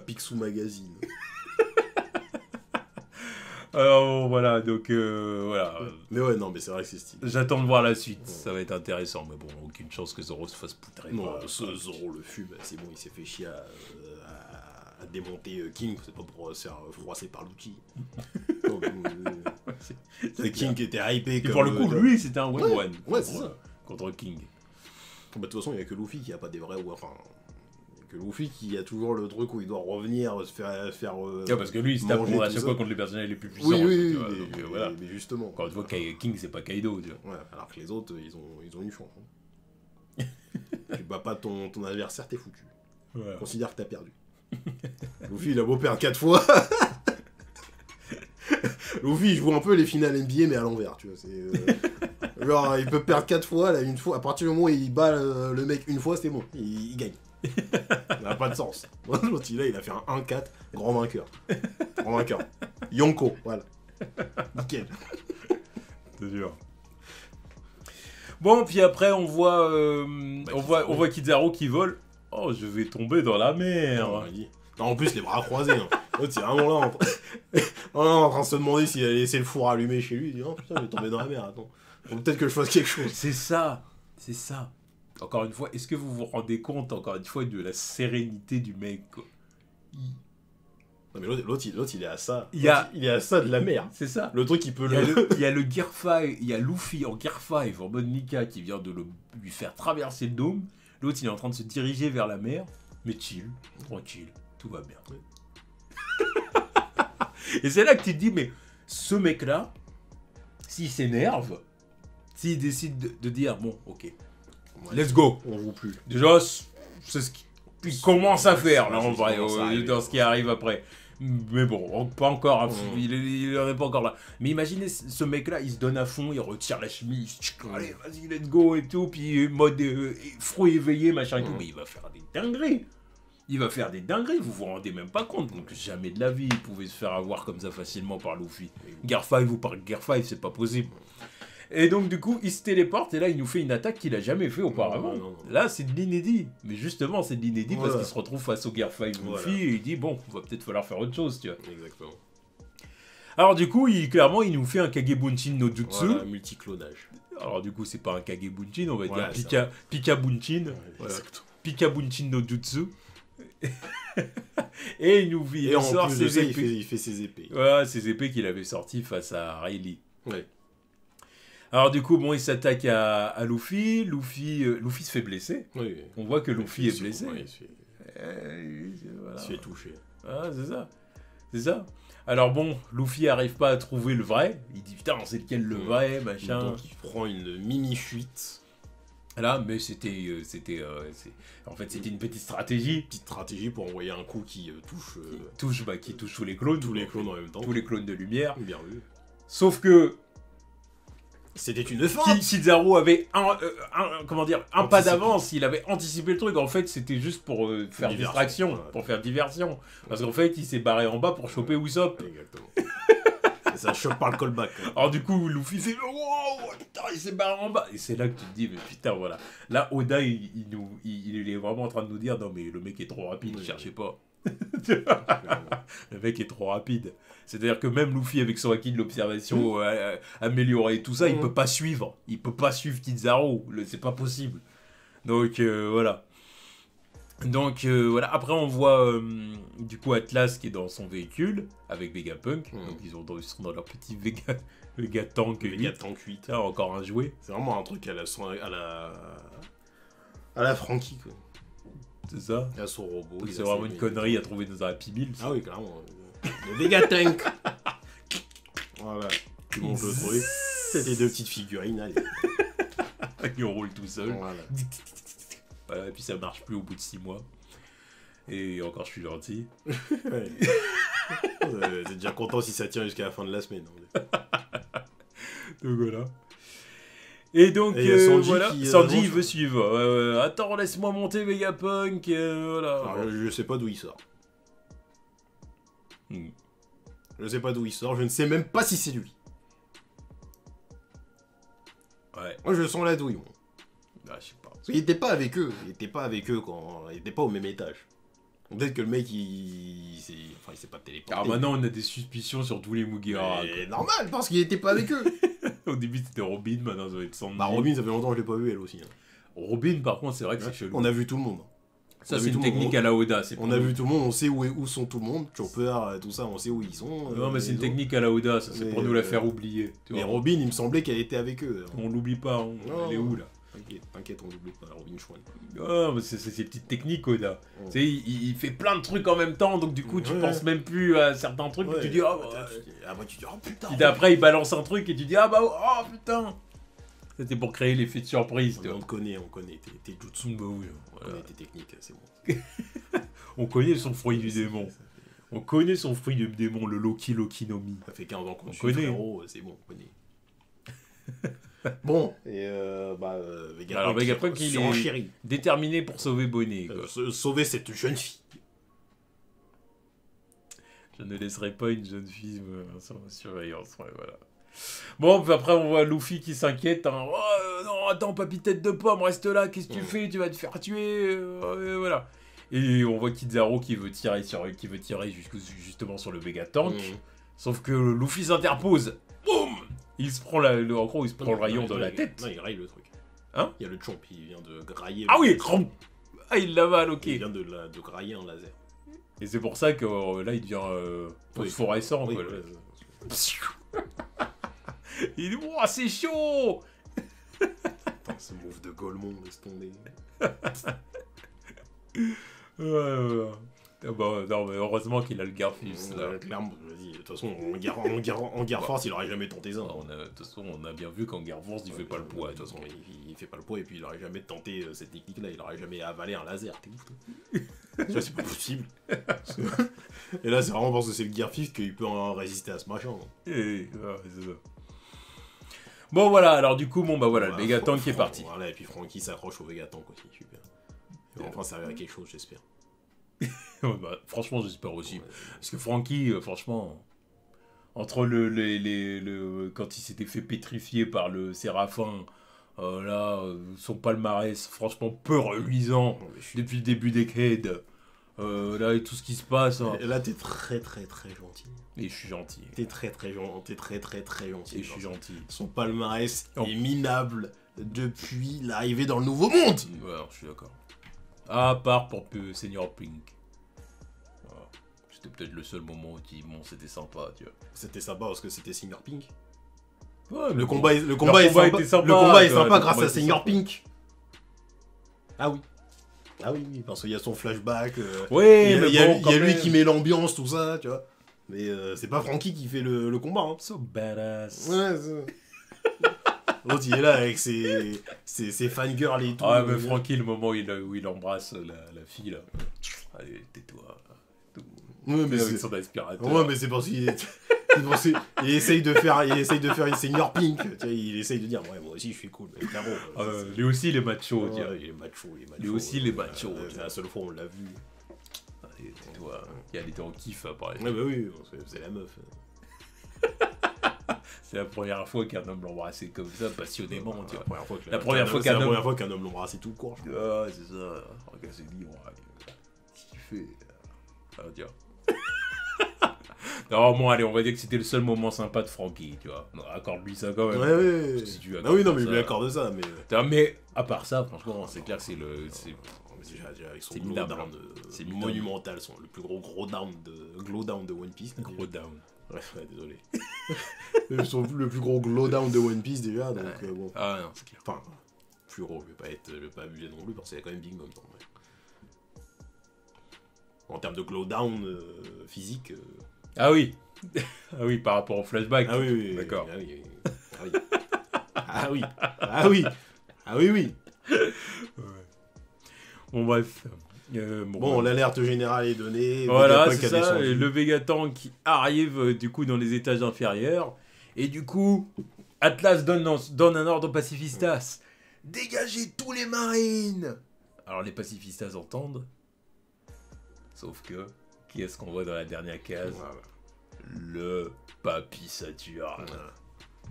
Picsou Magazine. Alors voilà, donc voilà. Mais ouais, non, mais c'est vrai que c'est stylé. J'attends de voir la suite, ça va être intéressant, mais bon, aucune chance que Zoro se fasse poutrer. Non, Zoro le fume, c'est bon, il s'est fait chier à démonter King, c'est pas pour se faire froisser par Lucci. C'est King qui était hypé. Et pour le coup, lui, c'était un one-one. Ouais, c'est ça. Contre King. Bah, de toute façon, il n'y a que Luffy qui a pas des vrais. Enfin. Que Luffy qui a toujours le truc où il doit revenir se faire parce que lui il se tape à chaque fois contre les personnages les plus puissants. Oui, donc, voilà. Mais justement. Quand tu vois King c'est pas Kaido, tu vois. Ouais, alors que les autres ils ont une chance. Hein. Tu bats pas ton adversaire, t'es foutu. Ouais. Considère que t'as perdu. Luffy il a beau perdre 4 fois. Luffy il joue un peu les finales NBA mais à l'envers, tu vois. C'est genre il peut perdre 4 fois, là une fois. À partir du moment où il bat le mec une fois, c'est bon, il gagne. Ça n'a pas de sens. L'autre, il a fait un 1-4, grand vainqueur. Yonko, voilà. Nickel. C'est sûr. Bon, puis après, on voit Kizaru qui vole. Oh, je vais tomber dans la mer. Non, en plus, les bras croisés. Hein. L'autre, c'est vraiment là en train de se demander s'il a laissé le four allumé chez lui. Il dit, oh putain, je vais tomber dans la mer, attends. Faut peut-être que je fasse quelque chose. C'est ça. Encore une fois, est-ce que vous vous rendez compte, encore une fois, de la sérénité du mec, quoi. Non mais l'autre il est à ça. Il est à ça de la mer. C'est ça. Le truc il peut il y a le Gear 5, il y a Luffy en Gear 5 en mode Nika qui vient de lui faire traverser le dôme. L'autre il est en train de se diriger vers la mer, mais chill, tranquille, tout va bien. Oui. Et c'est là que tu te dis, mais ce mec-là, s'il s'énerve, s'il décide de dire, bon, ok, let's go. On joue plus. Déjà, c'est ce qu'il commence à faire, là, en vrai, dans ce qui arrive après. Mais bon, pas encore, il n'en est pas encore là. Mais imaginez, ce mec-là, il se donne à fond, il retire la chemise, allez, vas-y, let's go, et tout, puis mode fruit éveillé, machin et tout, mais il va faire des dingueries. Vous vous rendez même pas compte. Donc jamais de la vie, il pouvait se faire avoir comme ça facilement par Luffy. Gear 5 ou par Gear 5, c'est pas possible. Et donc du coup, il se téléporte et là, il nous fait une attaque qu'il a jamais fait auparavant. Non. Là, c'est de l'inédit. Mais justement, c'est de l'inédit parce qu'il se retrouve face au Gear 5 Luffy et il dit, bon, va peut-être falloir faire autre chose, tu vois. Exactement. Alors du coup, clairement, il nous fait un Kagebunshin no Jutsu. Voilà, multiclonage. Alors du coup, c'est pas un Kagebunshin, on va dire Pika-Bunshin. Voilà. Pika-Bunshin no Jutsu. Et il sort ses épées. Il fait ses épées. Voilà, ses épées qu'il avait sorties face à Riley. Ouais. Alors du coup, bon, il s'attaque à Luffy. Luffy se fait blesser. Oui. On voit que Luffy est blessé. Il se fait toucher. Ah, c'est ça. Alors bon, Luffy arrive pas à trouver le vrai. Il dit putain, c'est lequel le vrai, machin. Donc il prend une mini fuite. Là, mais c'était une petite stratégie. Petite stratégie pour envoyer un coup qui touche... qui touche tous les clones. Tous les clones en même temps. Tous les clones de lumière. Bien vu. Sauf que... C'était une feinte. Kizaru avait un pas d'avance, il avait anticipé le truc. En fait, c'était juste pour faire distraction, pour faire diversion. Parce qu'en fait, il s'est barré en bas pour choper Usopp. Exactement. Et ça chope par le callback. Alors du coup, Luffy fait wow, putain, il s'est barré en bas. Et c'est là que tu te dis, mais putain, voilà. Là, Oda, il est vraiment en train de nous dire, non mais le mec est trop rapide, cherchez pas. Le mec est trop rapide. C'est-à-dire que même Luffy avec son acquis de l'observation amélioré et tout ça, il peut pas suivre. Il peut pas suivre Kizaru. C'est pas possible. Donc voilà. Donc voilà. Après on voit du coup Atlas qui est dans son véhicule avec Vegapunk. Donc ils sont dans leur petit Vegatank 8. Vegatank 8. Ah, encore un jouet. C'est vraiment un truc à la Frankie quoi. C'est ça. À son robot. C'est vraiment une connerie à trouver dans un Happy Meal. Ah oui, clairement. Le Vegatank. Voilà. Tu montes le truc. C'est les deux petites figurines. Allez. Ils roulent tout seul. Voilà. Voilà. Et puis ça marche plus au bout de 6 mois. Et encore, je suis gentil. Ouais. T'es déjà content si ça tient jusqu'à la fin de la semaine. Donc voilà. Et donc, Sanji voilà, qui, Sanji il veut suivre. Attends, laisse-moi monter Vegapunk. Voilà. Alors, je sais pas d'où il sort. Je sais pas d'où il sort, je ne sais même pas si c'est lui. Ouais. Moi, je sens la douille, moi. Ah, je sais pas. Parce qu'il était pas avec eux. Il était pas avec eux quand... Il était pas au même étage. Peut-être que le mec, il s'est pas téléporté. Alors maintenant, on a des suspicions sur tous les Mugiwara. C'est normal, parce qu'il était pas avec eux. Au début, c'était Robin, maintenant, ça va être Sanji. Bah, Robin, ça fait longtemps que je l'ai pas vu, elle aussi. Hein. Robin, par contre, c'est vrai que c'est chelou. On a vu tout le monde. Ça, c'est une technique à la Oda. On a vu tout le monde, on sait où sont tout le monde. Chopper, tout ça, on sait où ils sont. Non, mais c'est une technique à la Oda, ça, c'est pour nous la faire oublier. Mais Robin, il me semblait qu'elle était avec eux. On l'oublie pas, elle est où, là? T'inquiète, on l'oublie pas, Robin Schwan. Oh, mais c'est ces petites techniques, Oda. Tu sais, il fait plein de trucs en même temps, donc du coup, tu penses même plus à certains trucs, et tu dis, oh, tu dis, oh putain. Puis après, il balance un truc, et tu dis, ah bah, oh putain. C'était pour créer l'effet de surprise. On connaît tes jutsu. Bah oui, on connaît tes techniques, c'est bon. On connaît son fruit du démon. On connaît son fruit du démon, le Loki Lokinomi. Ça fait 15 ans qu'on connaît. Frérot, c'est bon, on connaît. Bon, et Vegapunk, il est déterminé pour sauver Bonnet. Sauver cette jeune fille. Je ne laisserai pas une jeune fille sans surveillance, ouais, voilà. Bon, puis après on voit Luffy qui s'inquiète. Hein. Oh, non, attends, papy tête de pomme, reste là, qu'est-ce que tu fais? Tu vas te faire tuer. Voilà. Et on voit Kizaru qui veut tirer justement sur le Vegatank. Sauf que Luffy s'interpose. Boum! Il se prend en gros, il se prend le rayon dans la tête. Non, il raille le truc. Hein? Il y a le chomp, il vient de grailler. Ah oui! Ah, il l'avale, ok. Il vient de grailler un laser. Et c'est pour ça que là, il devient phosphorescent. Oui, Il dit, oh, c'est chaud! Putain, ce move de Golemon, laisse tomber. Ouais. Bon, non, mais heureusement qu'il a le Garfus. Clairement, vas-y. De toute façon, en guerre force, il aurait jamais tenté ça. De toute façon, on a bien vu qu'en guerre force, il fait pas le poids. De toute façon, il fait pas le poids et puis il aurait jamais tenté cette technique-là. Il aurait jamais avalé un laser. T'es ouf, toi. Ça, c'est pas possible. Et là, c'est vraiment parce que c'est le Gear 5 qu'il peut en résister à ce machin. C'est ça. Bon, voilà, alors du coup, le Vegatank qui est parti. Voilà, et puis Frankie s'accroche au Vegatank aussi, super. Il va enfin servir à quelque chose, j'espère. Franchement, j'espère aussi. Parce que Frankie, franchement, entre quand il s'était fait pétrifier par le Séraphin, son palmarès, franchement, peu reluisant depuis le début des Cade. Là, et tout ce qui se passe. Hein. Là, t'es très très très gentil. Et je suis gentil. T'es très très gentil. Et je suis gentil. Son palmarès est minable depuis l'arrivée dans le Nouveau Monde. Ouais, je suis d'accord. À part pour Senior Pink. Voilà. C'était peut-être le seul moment où c'était sympa, tu vois. C'était sympa parce que c'était Senior Pink. Ouais, le combat est sympa grâce à Senior Pink. Ah oui. Ah oui, parce qu'il y a son flashback. Il y a lui qui met l'ambiance, tout ça, tu vois. Mais c'est pas Frankie qui fait le combat. Hein. So badass. Ouais, l'autre, il est là avec ses fangirls et tout. Ah, mais Frankie, le moment où il embrasse la fille, là. Allez, tais-toi. Ouais, mais avec son aspirateur. Ouais, mais c'est parce qu'il est... Il essaye de faire une senior pink. Tu vois, il essaye de dire, ouais, moi aussi je suis cool. Mais frérot, lui aussi il est macho. Ouais, il est macho. Lui aussi il est macho. C'est la seule fois où on l'a vu. Tais-toi. Elle était en kiff après. Ouais, bah oui, c'est la meuf. C'est la première fois qu'un homme l'embrassait comme ça, passionnément. Tu vois. La première fois qu'un homme l'embrassait tout court. Ah, c'est ça. Regarde, c'est libre. Qu'est-ce qu'il fait? Ah, tiens. Non, bon, allez, on va dire que c'était le seul moment sympa de Frankie, tu vois. Accorde-lui ça quand même. Ouais. Si tu ah oui, non, mais je lui accorde ça, mais... Mais, à part ça, franchement, c'est clair que c'est le... Déjà, avec son glow down, c'est monumental, le plus gros glow down de One Piece. Gros down. Ouais, désolé. Le plus gros glow down de One Piece, déjà, donc bon. Ah non, c'est clair. Enfin, plus gros, je vais pas abuser non plus, parce qu'il y a quand même Big Mom. En termes de glow down physique... Ah oui. Ah oui, par rapport au flashback. Ah oui. D'accord. Ah oui. Ouais. Bon, bref. Bon, l'alerte générale est donnée. Voilà, c'est ça. Le Vegapunk qui arrive du coup dans les étages inférieurs. Et du coup, Atlas donne un ordre aux pacifistas. Dégagez tous les marines. Alors les pacifistas entendent. Sauf que... Qui est-ce qu'on voit dans la dernière case? Le Papy Saturne.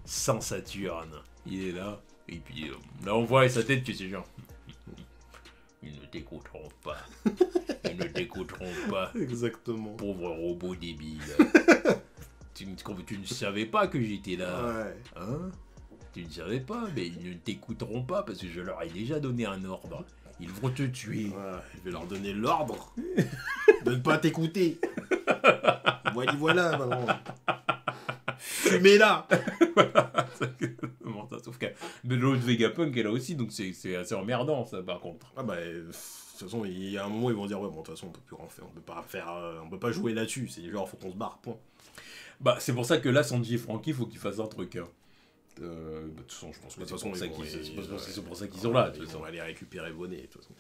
Sans Saturne. Il est là. Et puis là, on voit sa tête que c'est genre... Ils ne t'écouteront pas. Ils ne t'écouteront pas. Exactement. Pauvre robot débile. tu ne savais pas que j'étais là. Ouais. Hein? Tu ne savais pas, mais ils ne t'écouteront pas parce que je leur ai déjà donné un ordre. Ils vont te tuer. Ouais, je vais leur donner l'ordre de ne pas t'écouter. Voilà, maintenant. Fumez-là. Sauf que l'autre Vegapunk est là aussi, donc c'est assez emmerdant, ça, par contre. Ah bah, de toute façon, il y a un moment, ils vont dire, ouais, bon, de toute façon, on peut plus en faire, on peut pas jouer là-dessus. C'est genre, faut qu'on se barre, point. Bah, c'est pour ça que là, Sanji et Franky, faut qu'ils fassent un truc, hein. De toute façon, je pense que c'est pour ça qu'ils sont là. Ils vont aller récupérer Bonnet, de toute façon.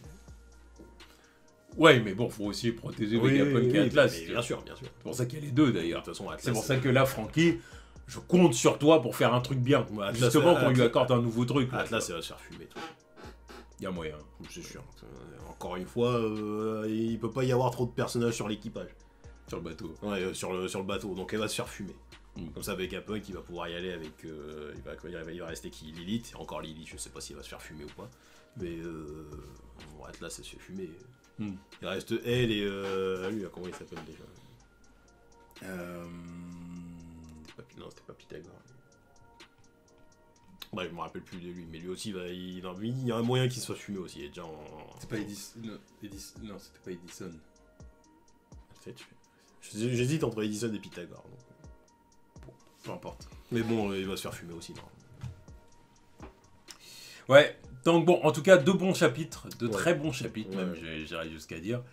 Ouais, mais bon, faut aussi protéger Vegapunk et Atlas. Bien sûr. C'est pour ça qu'il y a les deux, d'ailleurs. De toute façon, c'est pour ça que là, Franky, je compte sur toi pour faire un truc bien. Atlas, justement, qu'on lui accorde un nouveau truc. Atlas, ça va se faire fumer, tout. Il y a moyen. C'est sûr. Encore une fois, il peut pas y avoir trop de personnages sur l'équipage. Sur le bateau. Ouais, sur le bateau. Donc elle va se faire fumer. Comme ça, Vegapunk, il va pouvoir y aller avec... il va rester qui? Lilith. Et encore Lilith, je sais pas s'il va se faire fumer ou pas. Mais bon, Atlas, ça se fait fumer. Il reste elle et... lui, comment il s'appelle déjà? Non, c'était pas Pythagore. Bref, je me rappelle plus de lui. Mais lui aussi, il y a un moyen qu'il se fasse fumer aussi. Il est déjà en... C'est pas Edison. Non, c'était pas Edison. J'hésite entre Edison et Pythagore. Donc... Bon, peu importe. Mais bon, il va se faire fumer aussi, non? Ouais, donc bon, en tout cas, deux bons chapitres, très bons chapitres, même, j'irais jusqu'à dire.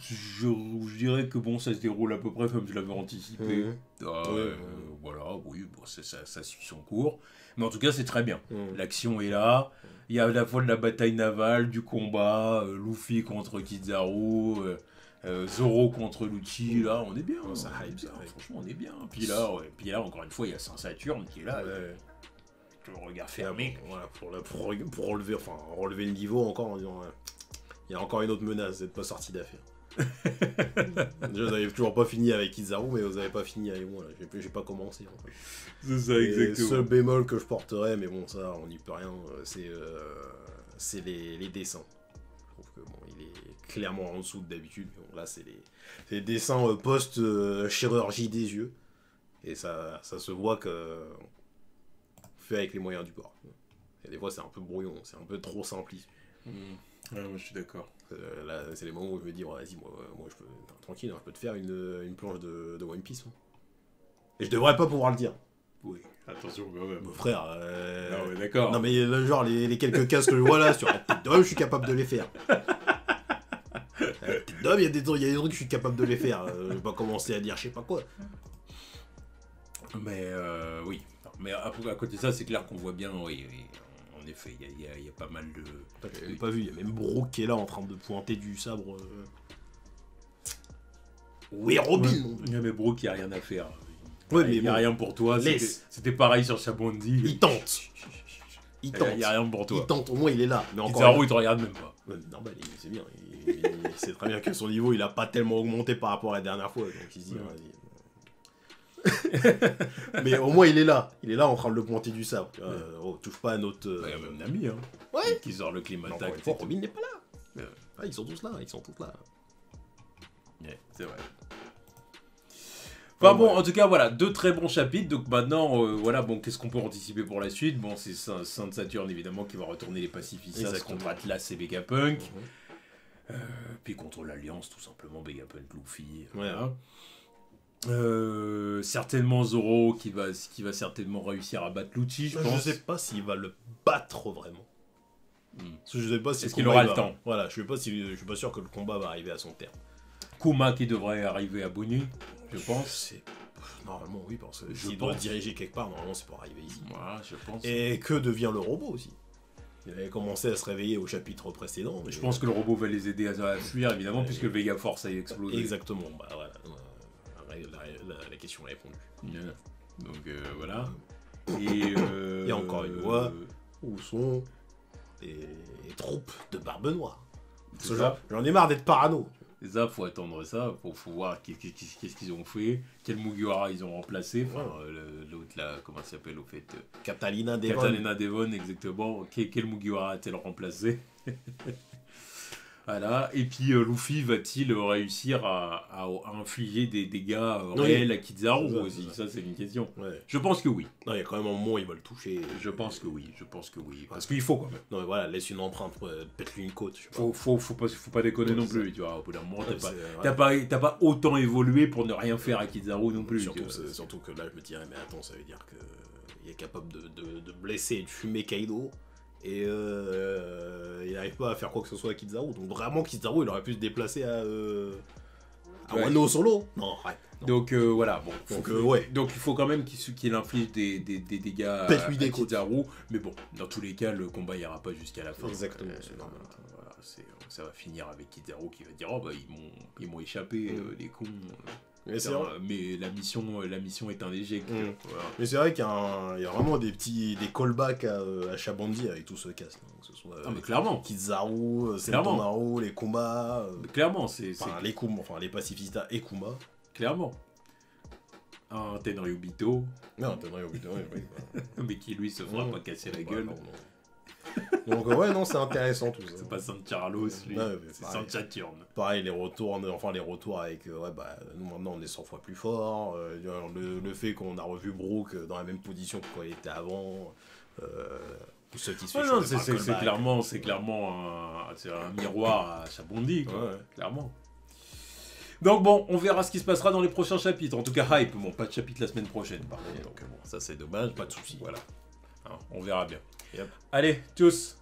Je dirais que bon, ça se déroule à peu près comme je l'avais anticipé. Voilà, oui, bon, ça suit son cours. Mais en tout cas, c'est très bien. L'action est là. Il y a à la fois de la bataille navale, du combat, Luffy contre Kizaru, Zoro contre Lucci. Là, on est bien. Ça hype, franchement, on est bien. Puis là, encore une fois, il y a Saint-Saturne qui est là. Le regard fermé. Voilà, pour relever le niveau encore en disant il y a encore une autre menace, vous n'êtes pas sorti d'affaire. Déjà, vous n'avez toujours pas fini avec Kizaru, mais vous n'avez pas fini avec moi. J'ai pas commencé. En fait. C'est ça, exactement. Le seul bémol que je porterais, mais bon, ça, on n'y peut rien, c'est les dessins. Je trouve que bon, il est clairement en dessous de d'habitude. Bon, là, c'est les dessins post-chirurgie des yeux. Et ça se voit que fait avec les moyens du bord. Et des fois, c'est un peu brouillon, c'est un peu trop simpliste. Ouais, moi, je suis d'accord. Là, c'est les moments où je me dis, vas-y, moi je peux, tranquille, je peux te faire une planche de One Piece. Hein. Et je devrais pas pouvoir le dire. Oui, attention quand même. Mon frère. Non, mais d'accord. Non, mais genre, les quelques cases que je vois là sur la tête d'homme, je suis capable de les faire. La tête d'homme, il y a des trucs que je suis capable de les faire. Je vais pas commencer à dire je sais pas quoi. Mais oui. Mais à côté de ça, c'est clair qu'on voit bien, oui. En effet, il y a pas mal de... J'avais pas vu, il y a même Brooke qui est là en train de pointer du sabre. Oui, Robin. Il y a même Brooke qui a rien à faire. Ouais, il n'y a rien pour toi. C'était pareil sur Chabondi. Il tente. Il tente. Il n'y a rien pour toi. Il tente, au moins il est là. Mais Kizaru, il te regarde même pas. Ouais, normal, c'est bien. Il sait très bien que son niveau, il a pas tellement augmenté par rapport à la dernière fois. Donc il se dit, vas-y. Mais au moins il est là. Il est là en train de le pointer du sabre. Touche pas à notre. Il y a même Nami, hein. Ouais. Qui sort le climat attaque. Robin n'est pas là. Ils sont tous là. Ouais, c'est vrai. Enfin bon, en tout cas, voilà, 2 très bons chapitres. Donc maintenant, voilà, bon, qu'est-ce qu'on peut anticiper pour la suite? Bon, c'est Saint Saturne, évidemment, qui va retourner les pacifistes contre Atlas et Vegapunk. Puis contre l'Alliance, tout simplement, Vegapunk, Luffy. Voilà. Certainement Zoro qui va certainement réussir à battre Lucci, je pense. Je sais pas s'il va le battre vraiment. Parce que je sais pas si est-ce qu'il aura le temps. Voilà, je suis pas sûr que le combat va arriver à son terme. Kuma qui devrait arriver à Boni, je pense. Normalement oui, parce que s'il doit diriger quelque part, normalement c'est pour arriver ici. Voilà, je pense. Et que devient le robot aussi? Il avait commencé à se réveiller au chapitre précédent. Je pense que le robot va les aider à fuir, évidemment, puisque le Vega Force a explosé. Exactement, bah voilà. La question est répondue. Donc voilà. Et encore une fois, où sont les troupes de Barbe Noire? J'en ai marre d'être parano. Ça, faut attendre ça, faut voir qu'est-ce qu'ils ont fait, quel Mugiwara ils ont remplacé, enfin l'autre là, comment ça s'appelle au fait Catalina Devon. Catalina Devon, exactement. Quel Mugiwara a-t-elle remplacé? Voilà, et puis Luffy va-t-il réussir à infliger des dégâts réels à Kizaru aussi? Ça, c'est une question. Ouais. Je pense que oui. Non, il y a quand même un moment où il va le toucher. Je pense que oui. Parce qu'il faut quand même. Non, mais voilà, laisse une empreinte, pète-lui une côte. Je sais pas. Faut pas déconner non plus, tu vois. Au bout d'un moment, t'as pas autant évolué pour ne rien faire à Kizaru non plus. Surtout que là, je me dirais, mais attends, ça veut dire qu'il est capable de blesser et de fumer Kaido. Et il n'arrive pas à faire quoi que ce soit à Kizaru. Donc vraiment, Kizaru, il aurait pu se déplacer à Wano solo. Non, arrête. Non. Donc voilà, bon. Donc il faut quand même qu'il inflige des dégâts à Kizaru. Mais bon, dans tous les cas, le combat ira pas jusqu'à la fin. Exactement, c'est normal. Voilà, ça va finir avec Kizaru qui va dire, oh bah ils m'ont échappé, les cons. Mais la mission est un échec. Voilà. Mais c'est vrai qu'il y a vraiment des callbacks à Chabondi avec tout ce cast. Hein, que ce soit mais clairement. Kizaru, Sentomaru, les Kuma. Clairement, c'est. Les Kuma, enfin les pacifistas et Kuma. Clairement. Un Tenryubito. Non, un Tenryubito, oui. Mais qui lui se fera pas casser la gueule. Donc non, c'est intéressant tout ça. C'est pas Saint-Charlos, lui, c'est Saint-Saturne. Pareil, les retours avec, nous maintenant on est 100 fois plus fort, le fait qu'on a revu Brook dans la même position que quand il était avant, ceux qui se c'est clairement un miroir à Chabondi, quoi, clairement. Donc bon, on verra ce qui se passera dans les prochains chapitres, en tout cas hype, bon, pas de chapitre la semaine prochaine, par contre, donc bon, ça c'est dommage, pas de soucis, voilà. On verra bien. Yep. Allez, tchuss.